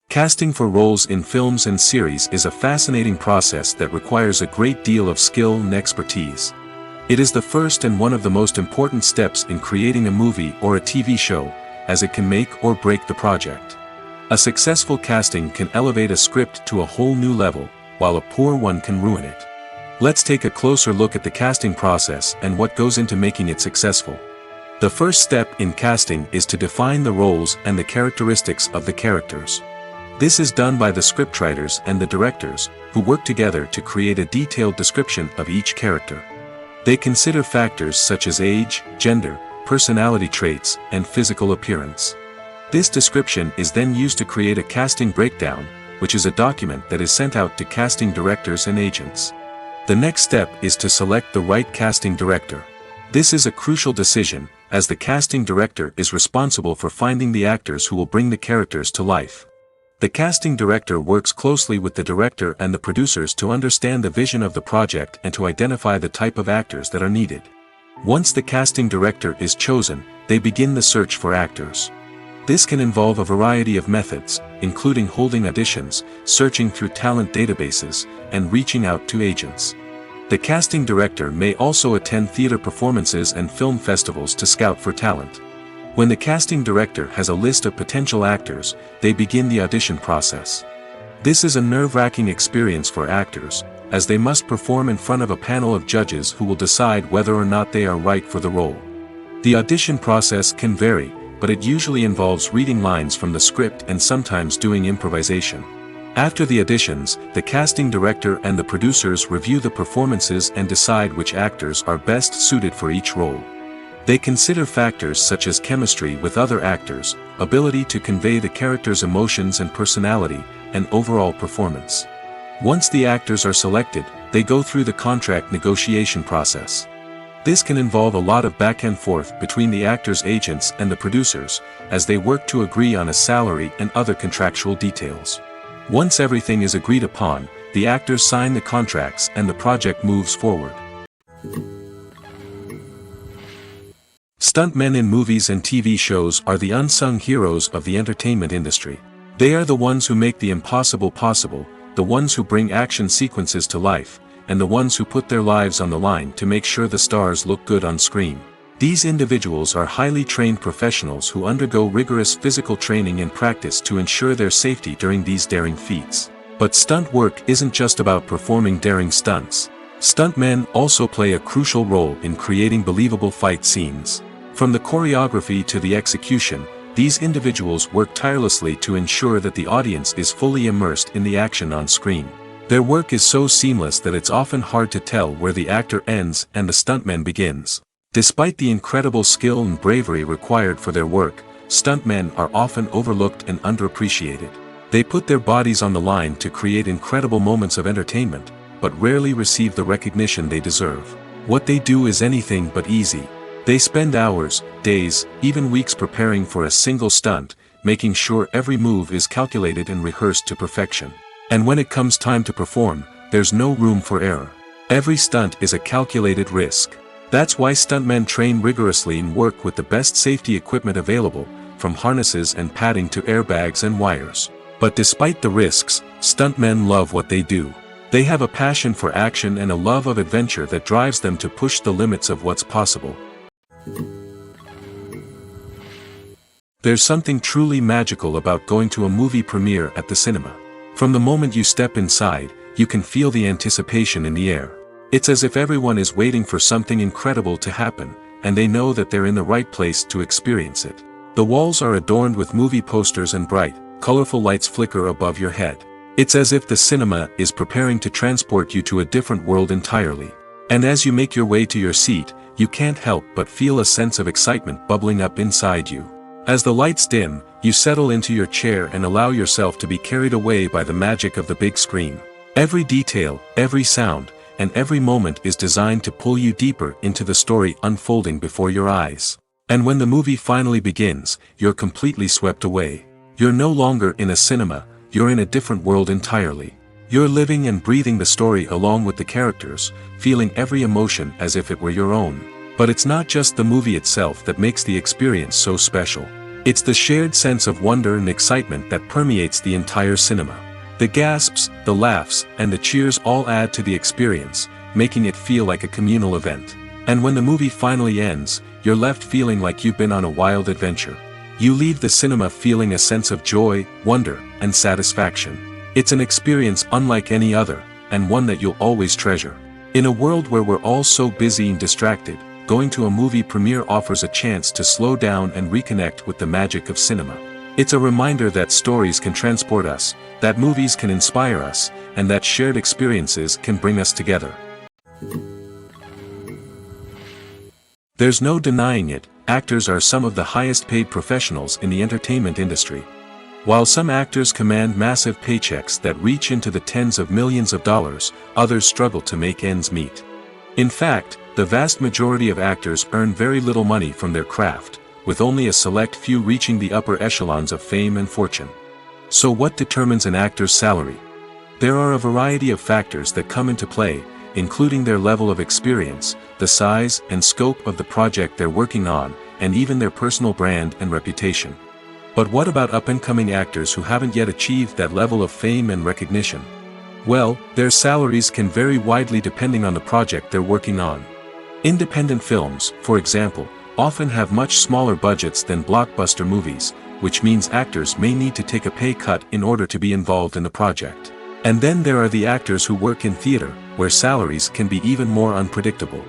Speaker 1: Casting for roles in films and series is a fascinating process that requires a great deal of skill and expertise. It is the first and one of the most important steps in creating a movie or a TV show, as it can make or break the project. A successful casting can elevate a script to a whole new level, while a poor one can ruin it. Let's take a closer look at the casting process and what goes into making it successful. The first step in casting is to define the roles and the characteristics of the characters. This is done by the scriptwriters and the directors, who work together to create a detailed description of each character. They consider factors such as age, gender, personality traits, and physical appearance. This description is then used to create a casting breakdown, which is a document that is sent out to casting directors and agents. The next step is to select the right casting director. This is a crucial decision, as the casting director is responsible for finding the actors who will bring the characters to life. The casting director works closely with the director and the producers to understand the vision of the project and to identify the type of actors that are needed. Once the casting director is chosen, they begin the search for actors. This can involve a variety of methods, including holding auditions, searching through talent databases, and reaching out to agents. The casting director may also attend theater performances and film festivals to scout for talent. When the casting director has a list of potential actors, they begin the audition process. This is a nerve-wracking experience for actors, as they must perform in front of a panel of judges who will decide whether or not they are right for the role. The audition process can vary, but it usually involves reading lines from the script and sometimes doing improvisation. After the auditions, the casting director and the producers review the performances and decide which actors are best suited for each role. They consider factors such as chemistry with other actors, ability to convey the character's emotions and personality, and overall performance. Once the actors are selected, they go through the contract negotiation process. This can involve a lot of back and forth between the actors' agents and the producers, as they work to agree on a salary and other contractual details. Once everything is agreed upon, the actors sign the contracts and the project moves forward. Stuntmen in movies and TV shows are the unsung heroes of the entertainment industry. They are the ones who make the impossible possible, the ones who bring action sequences to life, and the ones who put their lives on the line to make sure the stars look good on screen. These individuals are highly trained professionals who undergo rigorous physical training and practice to ensure their safety during these daring feats. But stunt work isn't just about performing daring stunts. Stuntmen also play a crucial role in creating believable fight scenes. From the choreography to the execution, these individuals work tirelessly to ensure that the audience is fully immersed in the action on screen. Their work is so seamless that it's often hard to tell where the actor ends and the stuntman begins. Despite the incredible skill and bravery required for their work, stuntmen are often overlooked and underappreciated. They put their bodies on the line to create incredible moments of entertainment, but rarely receive the recognition they deserve. What they do is anything but easy. They spend hours, days, even weeks preparing for a single stunt, making sure every move is calculated and rehearsed to perfection. And when it comes time to perform, there's no room for error. Every stunt is a calculated risk. That's why stuntmen train rigorously and work with the best safety equipment available, from harnesses and padding to airbags and wires. But despite the risks, stuntmen love what they do. They have a passion for action and a love of adventure that drives them to push the limits of what's possible. There's something truly magical about going to a movie premiere at the cinema. From the moment you step inside, you can feel the anticipation in the air. It's as if everyone is waiting for something incredible to happen, and they know that they're in the right place to experience it. The walls are adorned with movie posters and bright, colorful lights flicker above your head. It's as if the cinema is preparing to transport you to a different world entirely. And as you make your way to your seat, you can't help but feel a sense of excitement bubbling up inside you. As the lights dim, you settle into your chair and allow yourself to be carried away by the magic of the big screen. Every detail, every sound, and every moment is designed to pull you deeper into the story unfolding before your eyes. And when the movie finally begins, you're completely swept away. You're no longer in a cinema, you're in a different world entirely. You're living and breathing the story along with the characters, feeling every emotion as if it were your own. But it's not just the movie itself that makes the experience so special. It's the shared sense of wonder and excitement that permeates the entire cinema. The gasps, the laughs, and the cheers all add to the experience, making it feel like a communal event. And when the movie finally ends, you're left feeling like you've been on a wild adventure. You leave the cinema feeling a sense of joy, wonder, and satisfaction. It's an experience unlike any other, and one that you'll always treasure. In a world where we're all so busy and distracted, going to a movie premiere offers a chance to slow down and reconnect with the magic of cinema. It's a reminder that stories can transport us, that movies can inspire us, and that shared experiences can bring us together. There's no denying it, actors are some of the highest paid professionals in the entertainment industry. While some actors command massive paychecks that reach into the tens of millions of dollars, others struggle to make ends meet. In fact, the vast majority of actors earn very little money from their craft, with only a select few reaching the upper echelons of fame and fortune. So what determines an actor's salary? There are a variety of factors that come into play, including their level of experience, the size and scope of the project they're working on, and even their personal brand and reputation. But what about up-and-coming actors who haven't yet achieved that level of fame and recognition? Well, their salaries can vary widely depending on the project they're working on. Independent films, for example, often have much smaller budgets than blockbuster movies, which means actors may need to take a pay cut in order to be involved in the project. And then there are the actors who work in theater, where salaries can be even more unpredictable.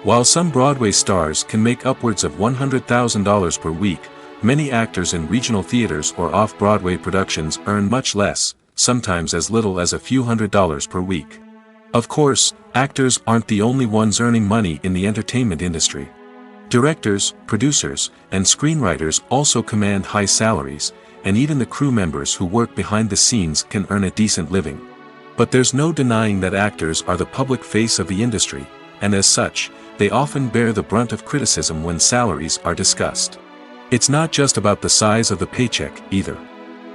Speaker 1: While some Broadway stars can make upwards of $100,000 per week, many actors in regional theaters or off-Broadway productions earn much less, sometimes as little as a few $100s per week. Of course, actors aren't the only ones earning money in the entertainment industry. Directors, producers, and screenwriters also command high salaries, and even the crew members who work behind the scenes can earn a decent living. But there's no denying that actors are the public face of the industry, and as such, they often bear the brunt of criticism when salaries are discussed. It's not just about the size of the paycheck, either.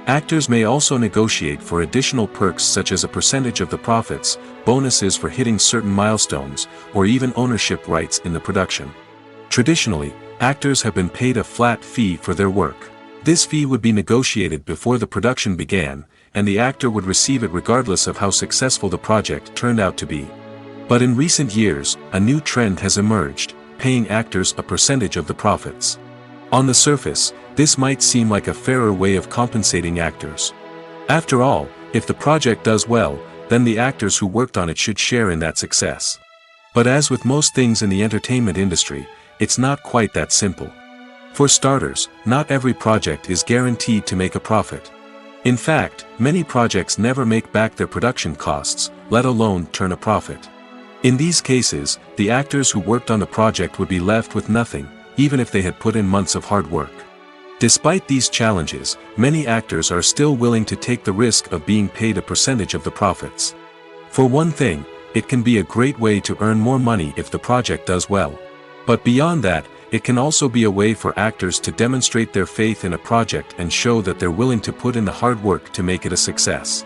Speaker 1: Actors may also negotiate for additional perks such as a percentage of the profits, bonuses for hitting certain milestones, or even ownership rights in the production. Traditionally, actors have been paid a flat fee for their work. This fee would be negotiated before the production began, and the actor would receive it regardless of how successful the project turned out to be. But in recent years, a new trend has emerged, paying actors a percentage of the profits. On the surface, this might seem like a fairer way of compensating actors. After all, if the project does well, then the actors who worked on it should share in that success. But as with most things in the entertainment industry, it's not quite that simple. For starters, not every project is guaranteed to make a profit. In fact, many projects never make back their production costs, let alone turn a profit. In these cases, the actors who worked on the project would be left with nothing, even if they had put in months of hard work. Despite these challenges, many actors are still willing to take the risk of being paid a percentage of the profits. For one thing, it can be a great way to earn more money if the project does well. But beyond that, it can also be a way for actors to demonstrate their faith in a project and show that they're willing to put in the hard work to make it a success.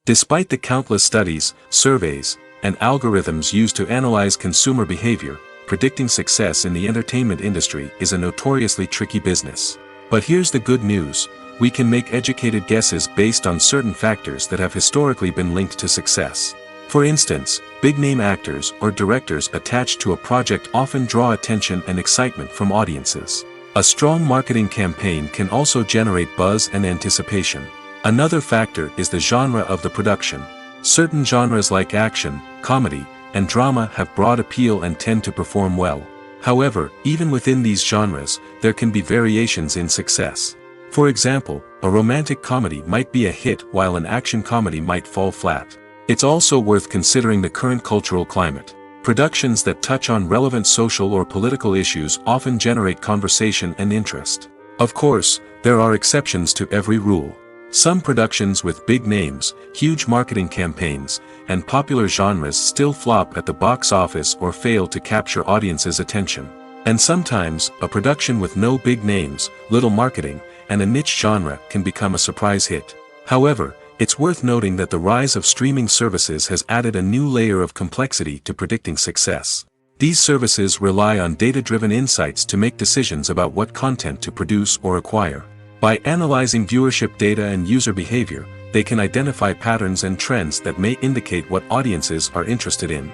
Speaker 1: Despite the countless studies, surveys, and algorithms used to analyze consumer behavior, predicting success in the entertainment industry is a notoriously tricky business. But here's the good news: we can make educated guesses based on certain factors that have historically been linked to success. For instance, big-name actors or directors attached to a project often draw attention and excitement from audiences. A strong marketing campaign can also generate buzz and anticipation. Another factor is the genre of the production. Certain genres like action, comedy, and drama have broad appeal and tend to perform well. However, even within these genres, there can be variations in success. For example, a romantic comedy might be a hit while an action comedy might fall flat. It's also worth considering the current cultural climate. Productions that touch on relevant social or political issues often generate conversation and interest. Of course, there are exceptions to every rule. Some productions with big names, huge marketing campaigns, and popular genres still flop at the box office or fail to capture audiences' attention. And sometimes, a production with no big names, little marketing, and a niche genre can become a surprise hit. However, it's worth noting that the rise of streaming services has added a new layer of complexity to predicting success. These services rely on data-driven insights to make decisions about what content to produce or acquire. By analyzing viewership data and user behavior, they can identify patterns and trends that may indicate what audiences are interested in.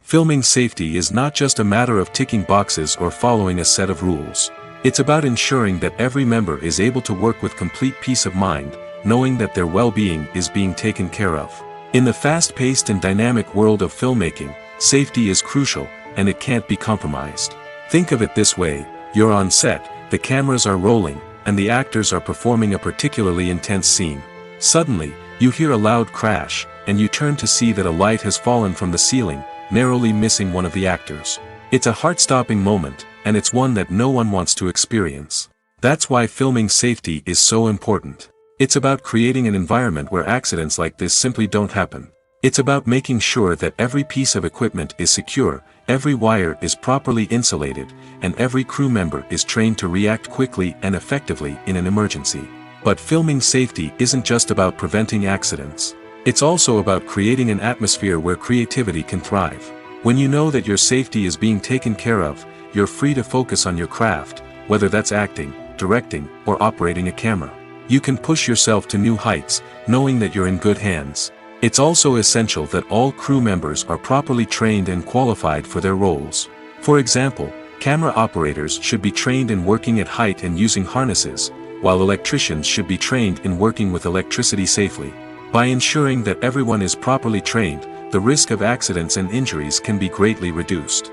Speaker 1: Filming safety is not just a matter of ticking boxes or following a set of rules. It's about ensuring that every member is able to work with complete peace of mind, knowing that their well-being is being taken care of. In the fast-paced and dynamic world of filmmaking, safety is crucial, and it can't be compromised. Think of it this way: you're on set, the cameras are rolling, and the actors are performing a particularly intense scene. Suddenly, you hear a loud crash, and you turn to see that a light has fallen from the ceiling, narrowly missing one of the actors. It's a heart-stopping moment, and it's one that no one wants to experience. That's why filming safety is so important. It's about creating an environment where accidents like this simply don't happen. It's about making sure that every piece of equipment is secure, every wire is properly insulated, and every crew member is trained to react quickly and effectively in an emergency. But filming safety isn't just about preventing accidents. It's also about creating an atmosphere where creativity can thrive. When you know that your safety is being taken care of, you're free to focus on your craft, whether that's acting, directing, or operating a camera. You can push yourself to new heights, knowing that you're in good hands. It's also essential that all crew members are properly trained and qualified for their roles. For example, camera operators should be trained in working at height and using harnesses, while electricians should be trained in working with electricity safely. By ensuring that everyone is properly trained, the risk of accidents and injuries can be greatly reduced.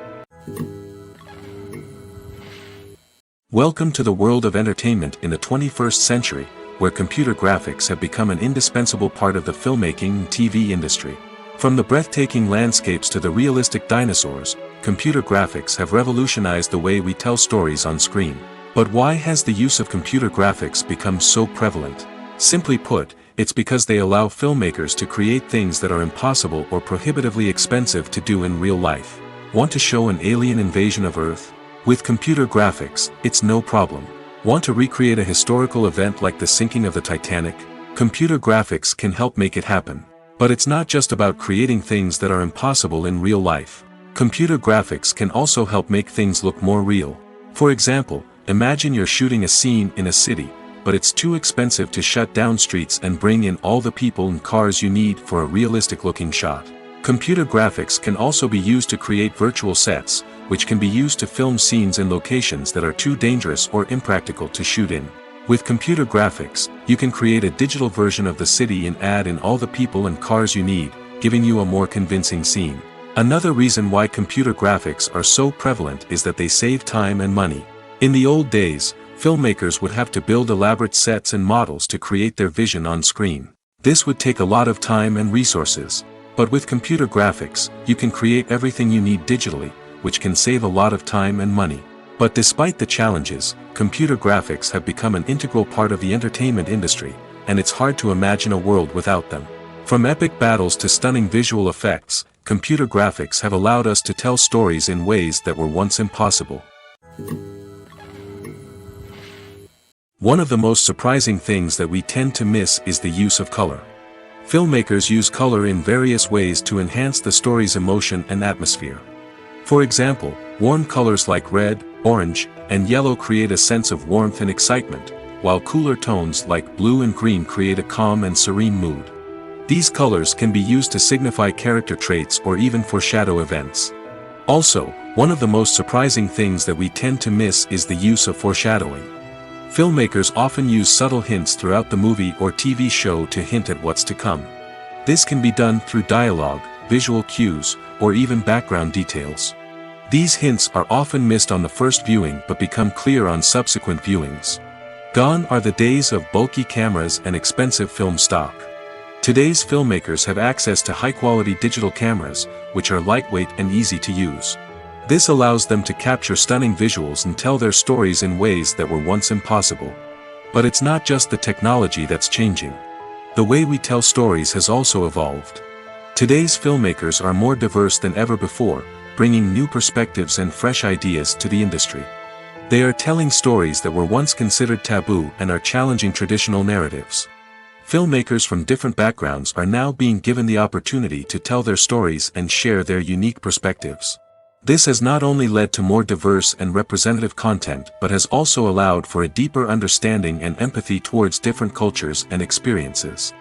Speaker 1: Welcome to the world of entertainment in the 21st century, where computer graphics have become an indispensable part of the filmmaking and TV industry. From the breathtaking landscapes to the realistic dinosaurs, computer graphics have revolutionized the way we tell stories on screen. But why has the use of computer graphics become so prevalent? Simply put, it's because they allow filmmakers to create things that are impossible or prohibitively expensive to do in real life. Want to show an alien invasion of Earth? With computer graphics, it's no problem. Want to recreate a historical event like the sinking of the Titanic? Computer graphics can help make it happen. But it's not just about creating things that are impossible in real life. Computer graphics can also help make things look more real. For example, imagine you're shooting a scene in a city, but it's too expensive to shut down streets and bring in all the people and cars you need for a realistic-looking shot. Computer graphics can also be used to create virtual sets, which can be used to film scenes in locations that are too dangerous or impractical to shoot in. With computer graphics, you can create a digital version of the city and add in all the people and cars you need, giving you a more convincing scene. Another reason why computer graphics are so prevalent is that they save time and money. In the old days, filmmakers would have to build elaborate sets and models to create their vision on screen. This would take a lot of time and resources. But with computer graphics, you can create everything you need digitally, which can save a lot of time and money. But despite the challenges, computer graphics have become an integral part of the entertainment industry, and it's hard to imagine a world without them. From epic battles to stunning visual effects, computer graphics have allowed us to tell stories in ways that were once impossible. One of the most surprising things that we tend to miss is the use of color. Filmmakers use color in various ways to enhance the story's emotion and atmosphere. For example, warm colors like red, orange, and yellow create a sense of warmth and excitement, while cooler tones like blue and green create a calm and serene mood. These colors can be used to signify character traits or even foreshadow events. Also, one of the most surprising things that we tend to miss is the use of foreshadowing. Filmmakers often use subtle hints throughout the movie or TV show to hint at what's to come. This can be done through dialogue, visual cues, or even background details. These hints are often missed on the first viewing but become clear on subsequent viewings. Gone are the days of bulky cameras and expensive film stock. Today's filmmakers have access to high-quality digital cameras, which are lightweight and easy to use. This allows them to capture stunning visuals and tell their stories in ways that were once impossible. But it's not just the technology that's changing. The way we tell stories has also evolved. Today's filmmakers are more diverse than ever before, bringing new perspectives and fresh ideas to the industry. They are telling stories that were once considered taboo and are challenging traditional narratives. Filmmakers from different backgrounds are now being given the opportunity to tell their stories and share their unique perspectives. This has not only led to more diverse and representative content but has also allowed for a deeper understanding and empathy towards different cultures and experiences.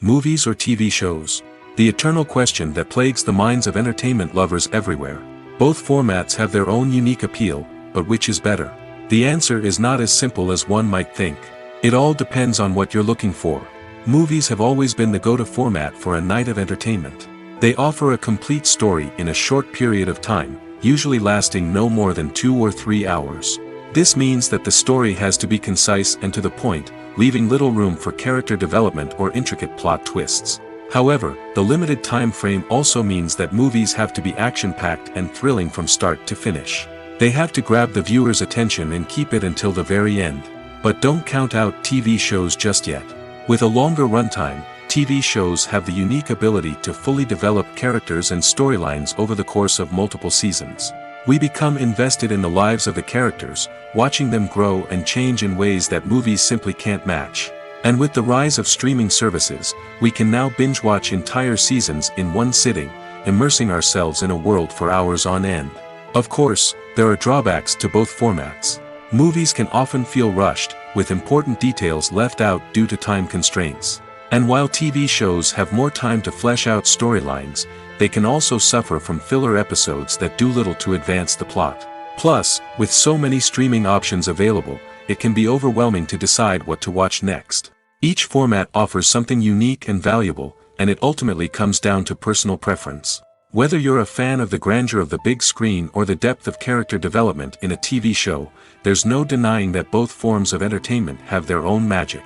Speaker 1: Movies or TV shows? The eternal question that plagues the minds of entertainment lovers everywhere. Both formats have their own unique appeal, but which is better? The answer is not as simple as one might think. It all depends on what you're looking for. Movies have always been the go-to format for a night of entertainment. They offer a complete story in a short period of time, usually lasting no more than 2 or 3 hours. This means that the story has to be concise and to the point, leaving little room for character development or intricate plot twists. However, the limited time frame also means that movies have to be action-packed and thrilling from start to finish. They have to grab the viewer's attention and keep it until the very end. But don't count out TV shows just yet. With a longer runtime, TV shows have the unique ability to fully develop characters and storylines over the course of multiple seasons. We become invested in the lives of the characters, watching them grow and change in ways that movies simply can't match. And with the rise of streaming services, we can now binge-watch entire seasons in one sitting, immersing ourselves in a world for hours on end. Of course, there are drawbacks to both formats. Movies can often feel rushed, with important details left out due to time constraints. And while TV shows have more time to flesh out storylines, they can also suffer from filler episodes that do little to advance the plot. Plus, with so many streaming options available, it can be overwhelming to decide what to watch next. Each format offers something unique and valuable, and it ultimately comes down to personal preference. Whether you're a fan of the grandeur of the big screen or the depth of character development in a TV show, there's no denying that both forms of entertainment have their own magic.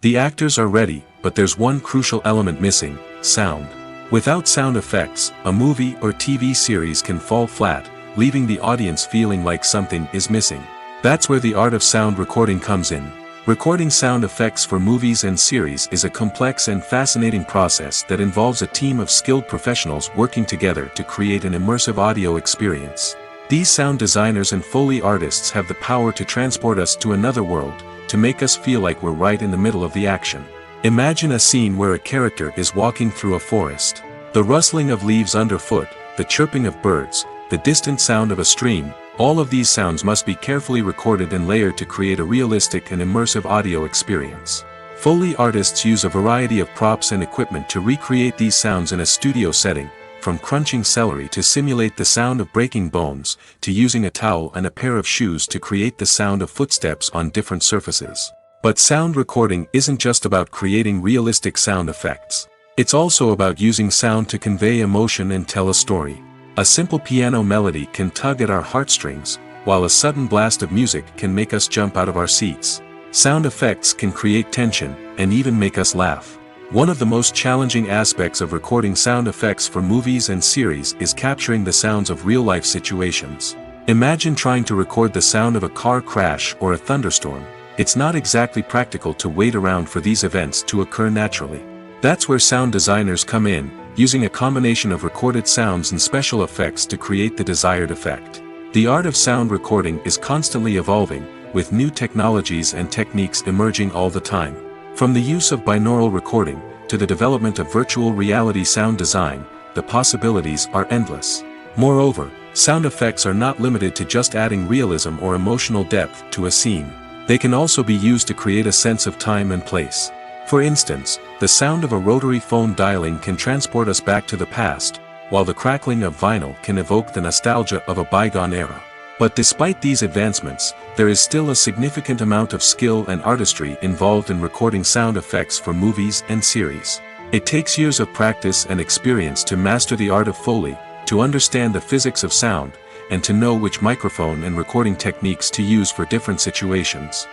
Speaker 1: The actors are ready, but there's one crucial element missing: sound. Without sound effects, a movie or TV series can fall flat, leaving the audience feeling like something is missing. That's where the art of sound recording comes in. Recording sound effects for movies and series is a complex and fascinating process that involves a team of skilled professionals working together to create an immersive audio experience. These sound designers and Foley artists have the power to transport us to another world, to make us feel like we're right in the middle of the action. Imagine a scene where a character is walking through a forest. The rustling of leaves underfoot, the chirping of birds, the distant sound of a stream, all of these sounds must be carefully recorded and layered to create a realistic and immersive audio experience. Foley artists use a variety of props and equipment to recreate these sounds in a studio setting, from crunching celery to simulate the sound of breaking bones, to using a towel and a pair of shoes to create the sound of footsteps on different surfaces. But sound recording isn't just about creating realistic sound effects. It's also about using sound to convey emotion and tell a story. A simple piano melody can tug at our heartstrings, while a sudden blast of music can make us jump out of our seats. Sound effects can create tension, and even make us laugh. One of the most challenging aspects of recording sound effects for movies and series is capturing the sounds of real-life situations. Imagine trying to record the sound of a car crash or a thunderstorm. It's not exactly practical to wait around for these events to occur naturally. That's where sound designers come in, using a combination of recorded sounds and special effects to create the desired effect. The art of sound recording is constantly evolving, with new technologies and techniques emerging all the time. From the use of binaural recording, to the development of virtual reality sound design, the possibilities are endless. Moreover, sound effects are not limited to just adding realism or emotional depth to a scene. They can also be used to create a sense of time and place. For instance, the sound of a rotary phone dialing can transport us back to the past, while the crackling of vinyl can evoke the nostalgia of a bygone era. But despite these advancements, there is still a significant amount of skill and artistry involved in recording sound effects for movies and series. It takes years of practice and experience to master the art of Foley, to understand the physics of sound, and to know which microphone and recording techniques to use for different situations.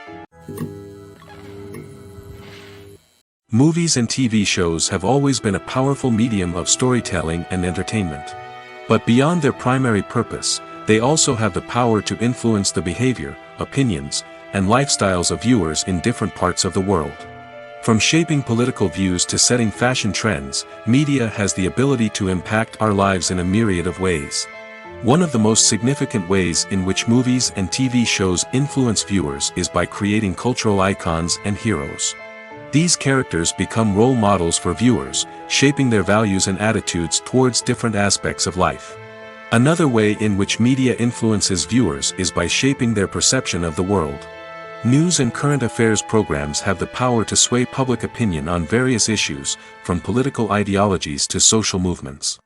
Speaker 1: Movies and TV shows have always been a powerful medium of storytelling and entertainment. But beyond their primary purpose, they also have the power to influence the behavior, opinions, and lifestyles of viewers in different parts of the world. From shaping political views to setting fashion trends, media has the ability to impact our lives in a myriad of ways. One of the most significant ways in which movies and TV shows influence viewers is by creating cultural icons and heroes. These characters become role models for viewers, shaping their values and attitudes towards different aspects of life. Another way in which media influences viewers is by shaping their perception of the world. News and current affairs programs have the power to sway public opinion on various issues, from political ideologies to social movements.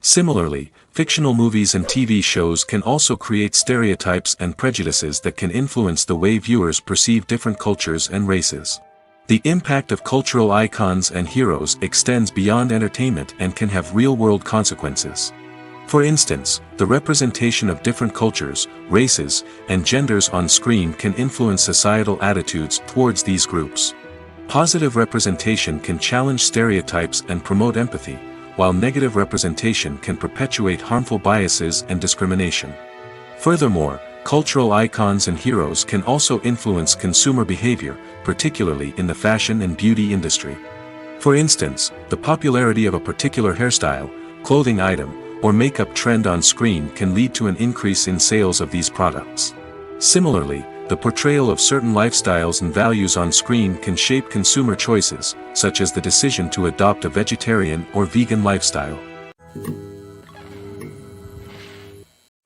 Speaker 1: Similarly, fictional movies and TV shows can also create stereotypes and prejudices that can influence the way viewers perceive different cultures and races. The impact of cultural icons and heroes extends beyond entertainment and can have real-world consequences. For instance, the representation of different cultures, races, and genders on screen can influence societal attitudes towards these groups. Positive representation can challenge stereotypes and promote empathy, while negative representation can perpetuate harmful biases and discrimination. Furthermore, cultural icons and heroes can also influence consumer behavior, particularly in the fashion and beauty industry. For instance, the popularity of a particular hairstyle, clothing item, or makeup trend on screen can lead to an increase in sales of these products. Similarly, the portrayal of certain lifestyles and values on screen can shape consumer choices, such as the decision to adopt a vegetarian or vegan lifestyle.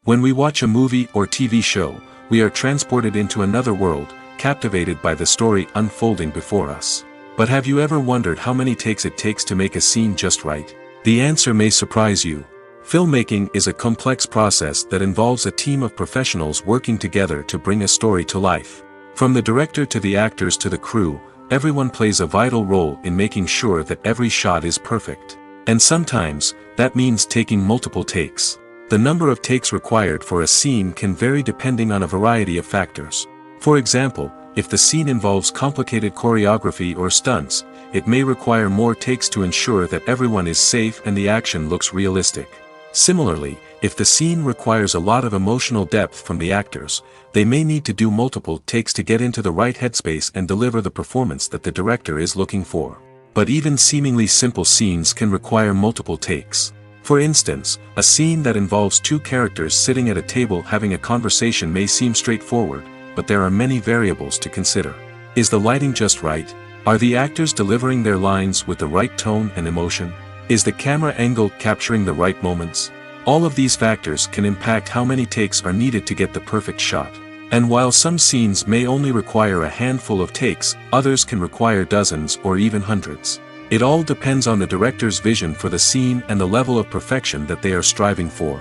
Speaker 1: When we watch a movie or TV show, we are transported into another world, captivated by the story unfolding before us. But have you ever wondered how many takes it takes to make a scene just right? The answer may surprise you. Filmmaking is a complex process that involves a team of professionals working together to bring a story to life. From the director to the actors to the crew, everyone plays a vital role in making sure that every shot is perfect. And sometimes, that means taking multiple takes. The number of takes required for a scene can vary depending on a variety of factors. For example, if the scene involves complicated choreography or stunts, it may require more takes to ensure that everyone is safe and the action looks realistic. Similarly, if the scene requires a lot of emotional depth from the actors, they may need to do multiple takes to get into the right headspace and deliver the performance that the director is looking for. But even seemingly simple scenes can require multiple takes. For instance, a scene that involves two characters sitting at a table having a conversation may seem straightforward, but there are many variables to consider. Is the lighting just right? Are the actors delivering their lines with the right tone and emotion? Is the camera angle capturing the right moments? All of these factors can impact how many takes are needed to get the perfect shot. And while some scenes may only require a handful of takes, others can require dozens or even hundreds. It all depends on the director's vision for the scene and the level of perfection that they are striving for.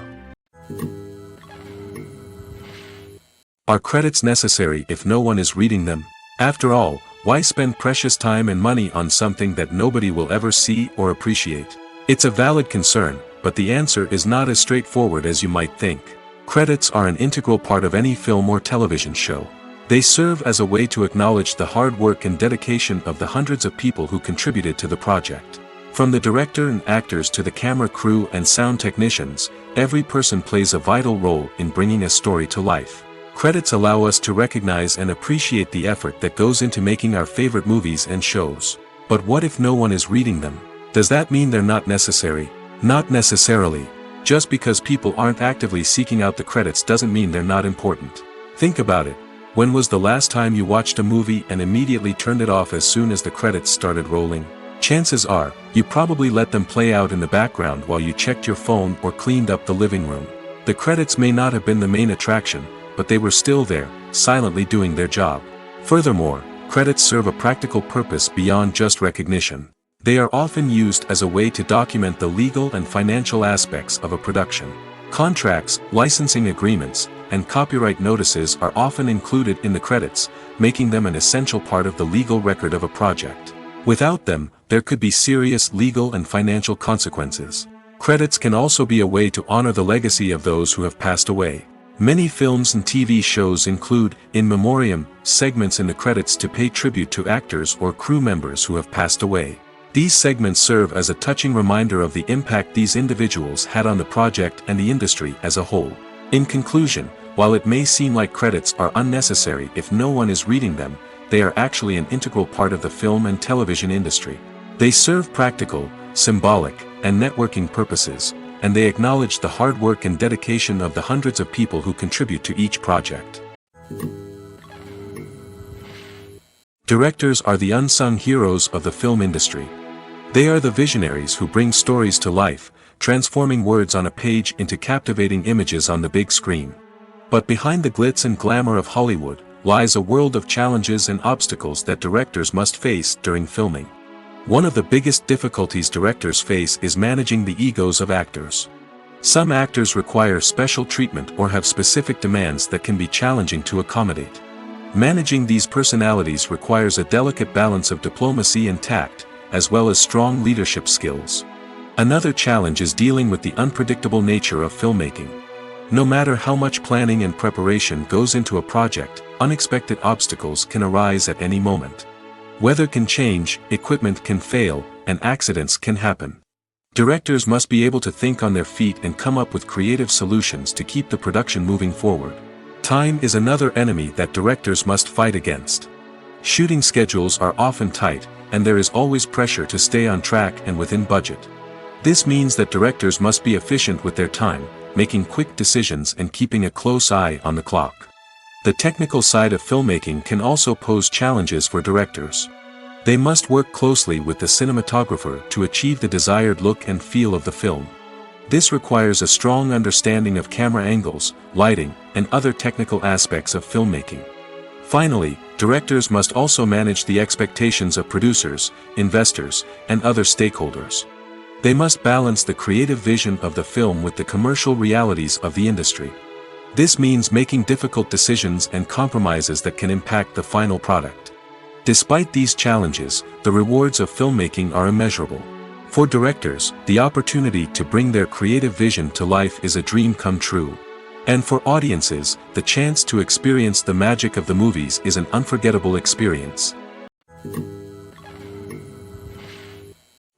Speaker 1: Are credits necessary if no one is reading them? After all, why spend precious time and money on something that nobody will ever see or appreciate? It's a valid concern, but the answer is not as straightforward as you might think. Credits are an integral part of any film or television show. They serve as a way to acknowledge the hard work and dedication of the hundreds of people who contributed to the project. From the director and actors to the camera crew and sound technicians, every person plays a vital role in bringing a story to life. Credits allow us to recognize and appreciate the effort that goes into making our favorite movies and shows. But what if no one is reading them? Does that mean they're not necessary? Not necessarily. Just because people aren't actively seeking out the credits doesn't mean they're not important. Think about it. When was the last time you watched a movie and immediately turned it off as soon as the credits started rolling? Chances are, you probably let them play out in the background while you checked your phone or cleaned up the living room. The credits may not have been the main attraction, but they were still there, silently doing their job. Furthermore, credits serve a practical purpose beyond just recognition. They are often used as a way to document the legal and financial aspects of a production. Contracts, licensing agreements, and copyright notices are often included in the credits, making them an essential part of the legal record of a project. Without them, there could be serious legal and financial consequences. Credits can also be a way to honor the legacy of those who have passed away. Many films and TV shows include, in memoriam, segments in the credits to pay tribute to actors or crew members who have passed away. These segments serve as a touching reminder of the impact these individuals had on the project and the industry as a whole. In conclusion, while it may seem like credits are unnecessary if no one is reading them, they are actually an integral part of the film and television industry. They serve practical, symbolic, and networking purposes, and they acknowledge the hard work and dedication of the hundreds of people who contribute to each project. Directors are the unsung heroes of the film industry. They are the visionaries who bring stories to life, transforming words on a page into captivating images on the big screen. But behind the glitz and glamour of Hollywood, lies a world of challenges and obstacles that directors must face during filming. One of the biggest difficulties directors face is managing the egos of actors. Some actors require special treatment or have specific demands that can be challenging to accommodate. Managing these personalities requires a delicate balance of diplomacy and tact, as well as strong leadership skills. Another challenge is dealing with the unpredictable nature of filmmaking. No matter how much planning and preparation goes into a project, unexpected obstacles can arise at any moment. Weather can change, equipment can fail, and accidents can happen. Directors must be able to think on their feet and come up with creative solutions to keep the production moving forward. Time is another enemy that directors must fight against. Shooting schedules are often tight, and there is always pressure to stay on track and within budget. This means that directors must be efficient with their time, making quick decisions and keeping a close eye on the clock. The technical side of filmmaking can also pose challenges for directors. They must work closely with the cinematographer to achieve the desired look and feel of the film. This requires a strong understanding of camera angles, lighting, and other technical aspects of filmmaking. Finally, directors must also manage the expectations of producers, investors, and other stakeholders. They must balance the creative vision of the film with the commercial realities of the industry. This means making difficult decisions and compromises that can impact the final product. Despite these challenges, the rewards of filmmaking are immeasurable. For directors, the opportunity to bring their creative vision to life is a dream come true. And for audiences, the chance to experience the magic of the movies is an unforgettable experience.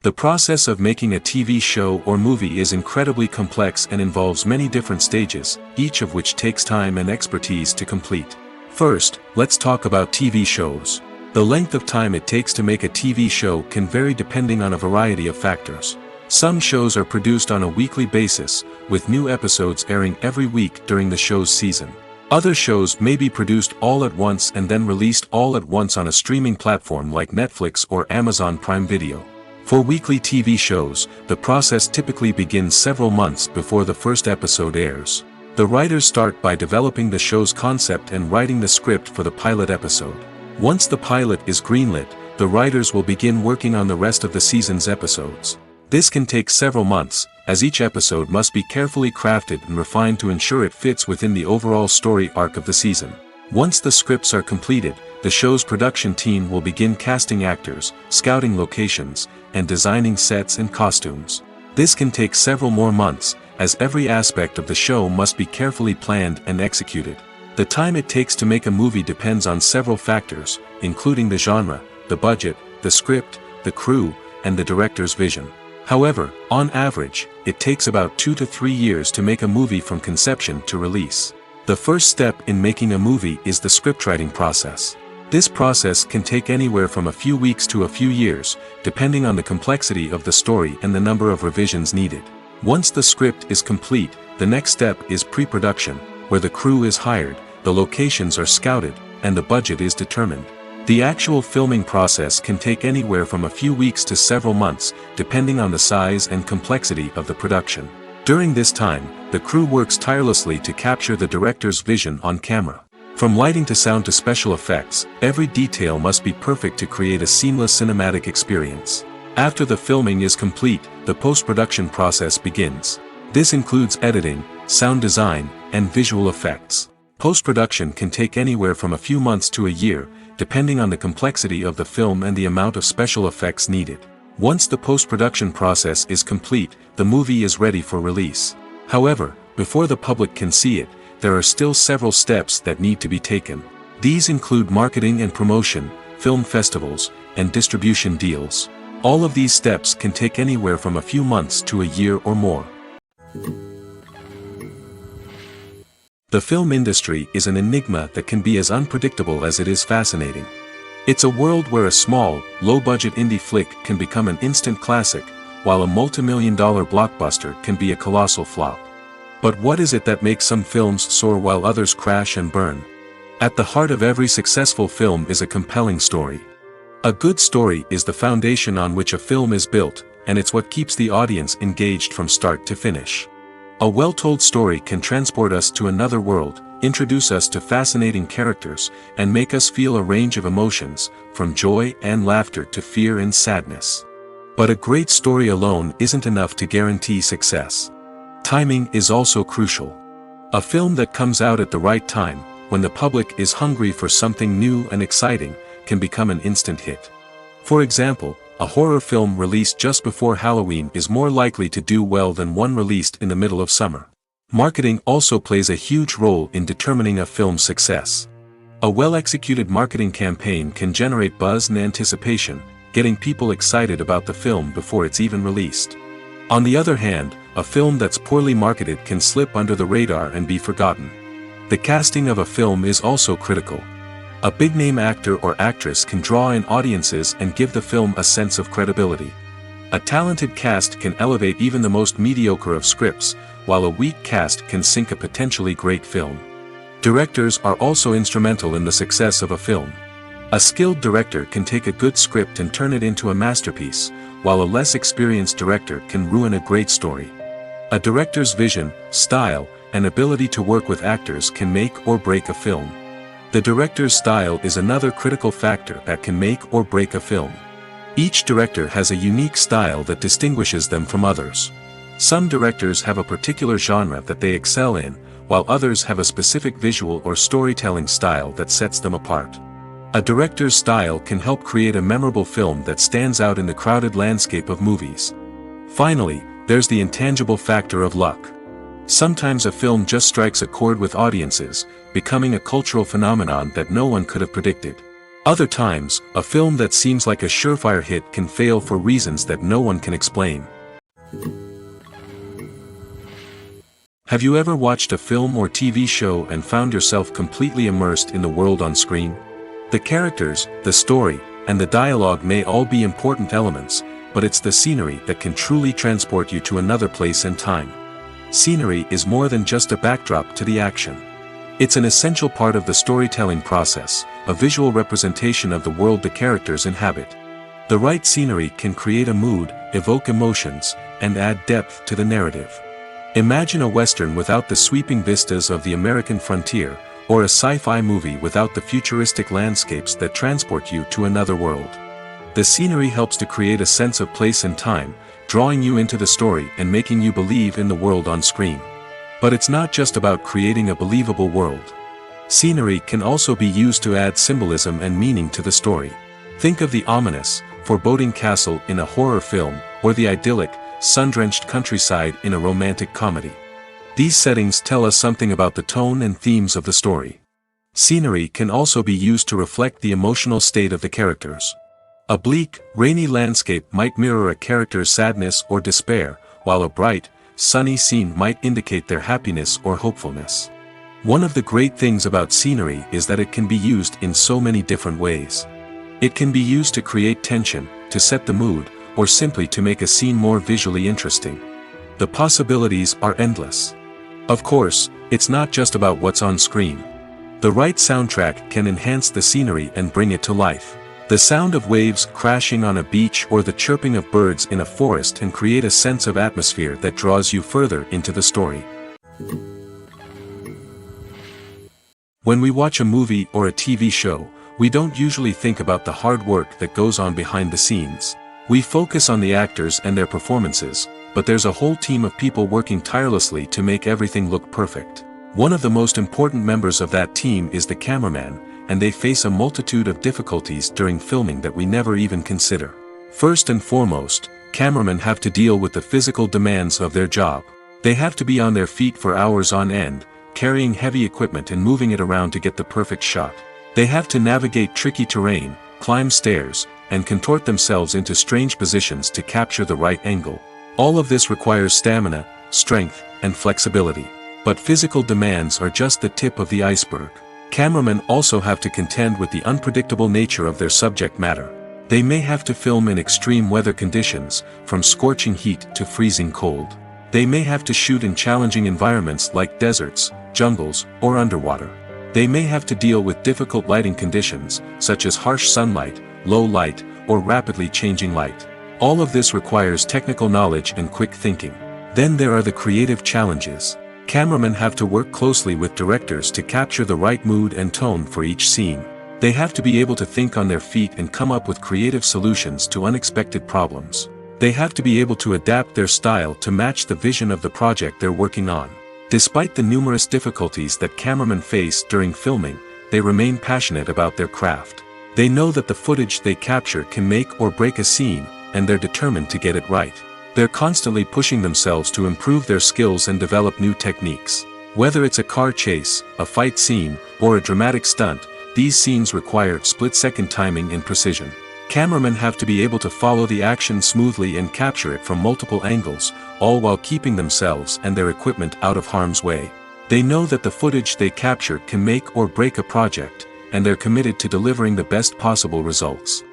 Speaker 1: The process of making a TV show or movie is incredibly complex and involves many different stages, each of which takes time and expertise to complete. First, let's talk about TV shows. The length of time it takes to make a TV show can vary depending on a variety of factors. Some shows are produced on a weekly basis, with new episodes airing every week during the show's season. Other shows may be produced all at once and then released all at once on a streaming platform like Netflix or Amazon Prime Video. For weekly TV shows, the process typically begins several months before the first episode airs. The writers start by developing the show's concept and writing the script for the pilot episode. Once the pilot is greenlit, the writers will begin working on the rest of the season's episodes. This can take several months, as each episode must be carefully crafted and refined to ensure it fits within the overall story arc of the season. Once the scripts are completed, the show's production team will begin casting actors, scouting locations, and designing sets and costumes. This can take several more months, as every aspect of the show must be carefully planned and executed. The time it takes to make a movie depends on several factors, including the genre, the budget, the script, the crew, and the director's vision. However, on average, it takes about 2 to 3 years to make a movie from conception to release. The first step in making a movie is the scriptwriting process. This process can take anywhere from a few weeks to a few years, depending on the complexity of the story and the number of revisions needed. Once the script is complete, the next step is pre-production, where the crew is hired, the locations are scouted, and the budget is determined. The actual filming process can take anywhere from a few weeks to several months, depending on the size and complexity of the production. During this time, the crew works tirelessly to capture the director's vision on camera. From lighting to sound to special effects, every detail must be perfect to create a seamless cinematic experience. After the filming is complete, the post-production process begins. This includes editing, sound design, and visual effects. Post-production can take anywhere from a few months to a year, depending on the complexity of the film and the amount of special effects needed. Once the post-production process is complete, the movie is ready for release. However, before the public can see it, there are still several steps that need to be taken. These include marketing and promotion, film festivals, and distribution deals. All of these steps can take anywhere from a few months to a year or more. The film industry is an enigma that can be as unpredictable as it is fascinating. It's a world where a small, low-budget indie flick can become an instant classic, while a multi-million-dollar blockbuster can be a colossal flop. But what is it that makes some films soar while others crash and burn? At the heart of every successful film is a compelling story. A good story is the foundation on which a film is built, and it's what keeps the audience engaged from start to finish. A well-told story can transport us to another world, introduce us to fascinating characters, and make us feel a range of emotions, from joy and laughter to fear and sadness. But a great story alone isn't enough to guarantee success. Timing is also crucial. A film that comes out at the right time, when the public is hungry for something new and exciting, can become an instant hit. For example, a horror film released just before Halloween is more likely to do well than one released in the middle of summer. Marketing also plays a huge role in determining a film's success. A well-executed marketing campaign can generate buzz and anticipation, getting people excited about the film before it's even released. On the other hand, a film that's poorly marketed can slip under the radar and be forgotten. The casting of a film is also critical. A big-name actor or actress can draw in audiences and give the film a sense of credibility. A talented cast can elevate even the most mediocre of scripts, while a weak cast can sink a potentially great film. Directors are also instrumental in the success of a film. A skilled director can take a good script and turn it into a masterpiece, while a less experienced director can ruin a great story. A director's vision, style, and ability to work with actors can make or break a film. The director's style is another critical factor that can make or break a film. Each director has a unique style that distinguishes them from others. Some directors have a particular genre that they excel in, while others have a specific visual or storytelling style that sets them apart. A director's style can help create a memorable film that stands out in the crowded landscape of movies. Finally, there's the intangible factor of luck. Sometimes a film just strikes a chord with audiences, becoming a cultural phenomenon that no one could have predicted. Other times, a film that seems like a surefire hit can fail for reasons that no one can explain. Have you ever watched a film or TV show and found yourself completely immersed in the world on screen? The characters, the story, and the dialogue may all be important elements, but it's the scenery that can truly transport you to another place and time. Scenery is more than just a backdrop to the action. It's an essential part of the storytelling process, a visual representation of the world the characters inhabit. The right scenery can create a mood, evoke emotions, and add depth to the narrative. Imagine a Western without the sweeping vistas of the American frontier, or a sci-fi movie without the futuristic landscapes that transport you to another world. The scenery helps to create a sense of place and time, drawing you into the story and making you believe in the world on screen. But it's not just about creating a believable world. Scenery can also be used to add symbolism and meaning to the story. Think of the ominous, foreboding castle in a horror film, or the idyllic, sun-drenched countryside in a romantic comedy. These settings tell us something about the tone and themes of the story. Scenery can also be used to reflect the emotional state of the characters. A bleak, rainy landscape might mirror a character's sadness or despair, while a bright, sunny scene might indicate their happiness or hopefulness. One of the great things about scenery is that it can be used in so many different ways. It can be used to create tension, to set the mood, or simply to make a scene more visually interesting. The possibilities are endless. Of course, it's not just about what's on screen. The right soundtrack can enhance the scenery and bring it to life. The sound of waves crashing on a beach or the chirping of birds in a forest can create a sense of atmosphere that draws you further into the story. When we watch a movie or a TV show, we don't usually think about the hard work that goes on behind the scenes. We focus on the actors and their performances, but there's a whole team of people working tirelessly to make everything look perfect. One of the most important members of that team is the cameraman, and they face a multitude of difficulties during filming that we never even consider. First and foremost, cameramen have to deal with the physical demands of their job. They have to be on their feet for hours on end, carrying heavy equipment and moving it around to get the perfect shot. They have to navigate tricky terrain, climb stairs, and contort themselves into strange positions to capture the right angle. All of this requires stamina, strength, and flexibility. But physical demands are just the tip of the iceberg. Cameramen also have to contend with the unpredictable nature of their subject matter. They may have to film in extreme weather conditions, from scorching heat to freezing cold. They may have to shoot in challenging environments like deserts, jungles, or underwater. They may have to deal with difficult lighting conditions, such as harsh sunlight, low light, or rapidly changing light. All of this requires technical knowledge and quick thinking. Then there are the creative challenges. Cameramen have to work closely with directors to capture the right mood and tone for each scene. They have to be able to think on their feet and come up with creative solutions to unexpected problems. They have to be able to adapt their style to match the vision of the project they're working on. Despite the numerous difficulties that cameramen face during filming, they remain passionate about their craft. They know that the footage they capture can make or break a scene, and they're determined to get it right. They're constantly pushing themselves to improve their skills and develop new techniques. Whether it's a car chase, a fight scene, or a dramatic stunt, these scenes require split-second timing and precision. Cameramen have to be able to follow the action smoothly and capture it from multiple angles, all while keeping themselves and their equipment out of harm's way. They know that the footage they capture can make or break a project, and they're committed to delivering the best possible results.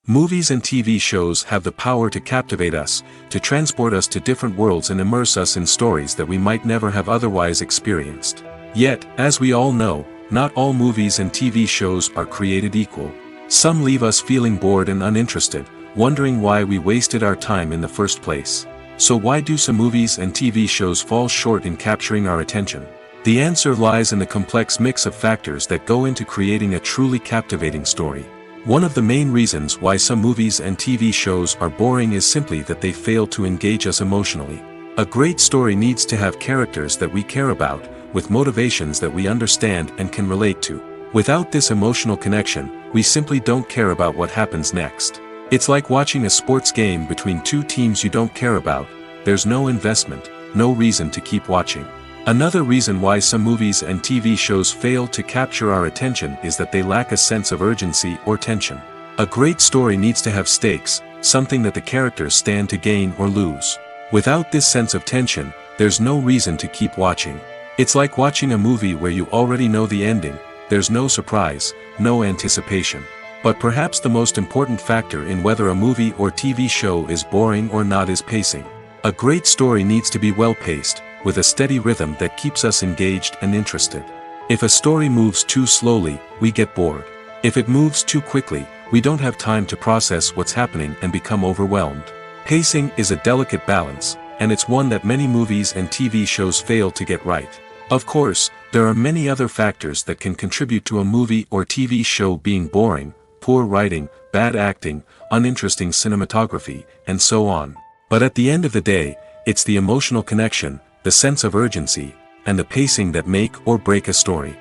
Speaker 1: Movies and TV shows have the power to captivate us, to transport us to different worlds and immerse us in stories that we might never have otherwise experienced. Yet, as we all know, not all movies and TV shows are created equal. Some leave us feeling bored and uninterested, wondering why we wasted our time in the first place. So why do some movies and TV shows fall short in capturing our attention? The answer lies in the complex mix of factors that go into creating a truly captivating story. One of the main reasons why some movies and TV shows are boring is simply that they fail to engage us emotionally. A great story needs to have characters that we care about, with motivations that we understand and can relate to. Without this emotional connection, we simply don't care about what happens next. It's like watching a sports game between two teams you don't care about. There's no investment, no reason to keep watching. Another reason why some movies and TV shows fail to capture our attention is that they lack a sense of urgency or tension. A great story needs to have stakes, something that the characters stand to gain or lose. Without this sense of tension, there's no reason to keep watching. It's like watching a movie where you already know the ending. There's no surprise, no anticipation. But perhaps the most important factor in whether a movie or TV show is boring or not is pacing. A great story needs to be well-paced, with a steady rhythm that keeps us engaged and interested. If a story moves too slowly, we get bored. If it moves too quickly, we don't have time to process what's happening and become overwhelmed. Pacing is a delicate balance, and it's one that many movies and TV shows fail to get right. Of course, there are many other factors that can contribute to a movie or TV show being boring: poor writing, bad acting, uninteresting cinematography, and so on. But at the end of the day, it's the emotional connection, the sense of urgency, and the pacing that make or break a story.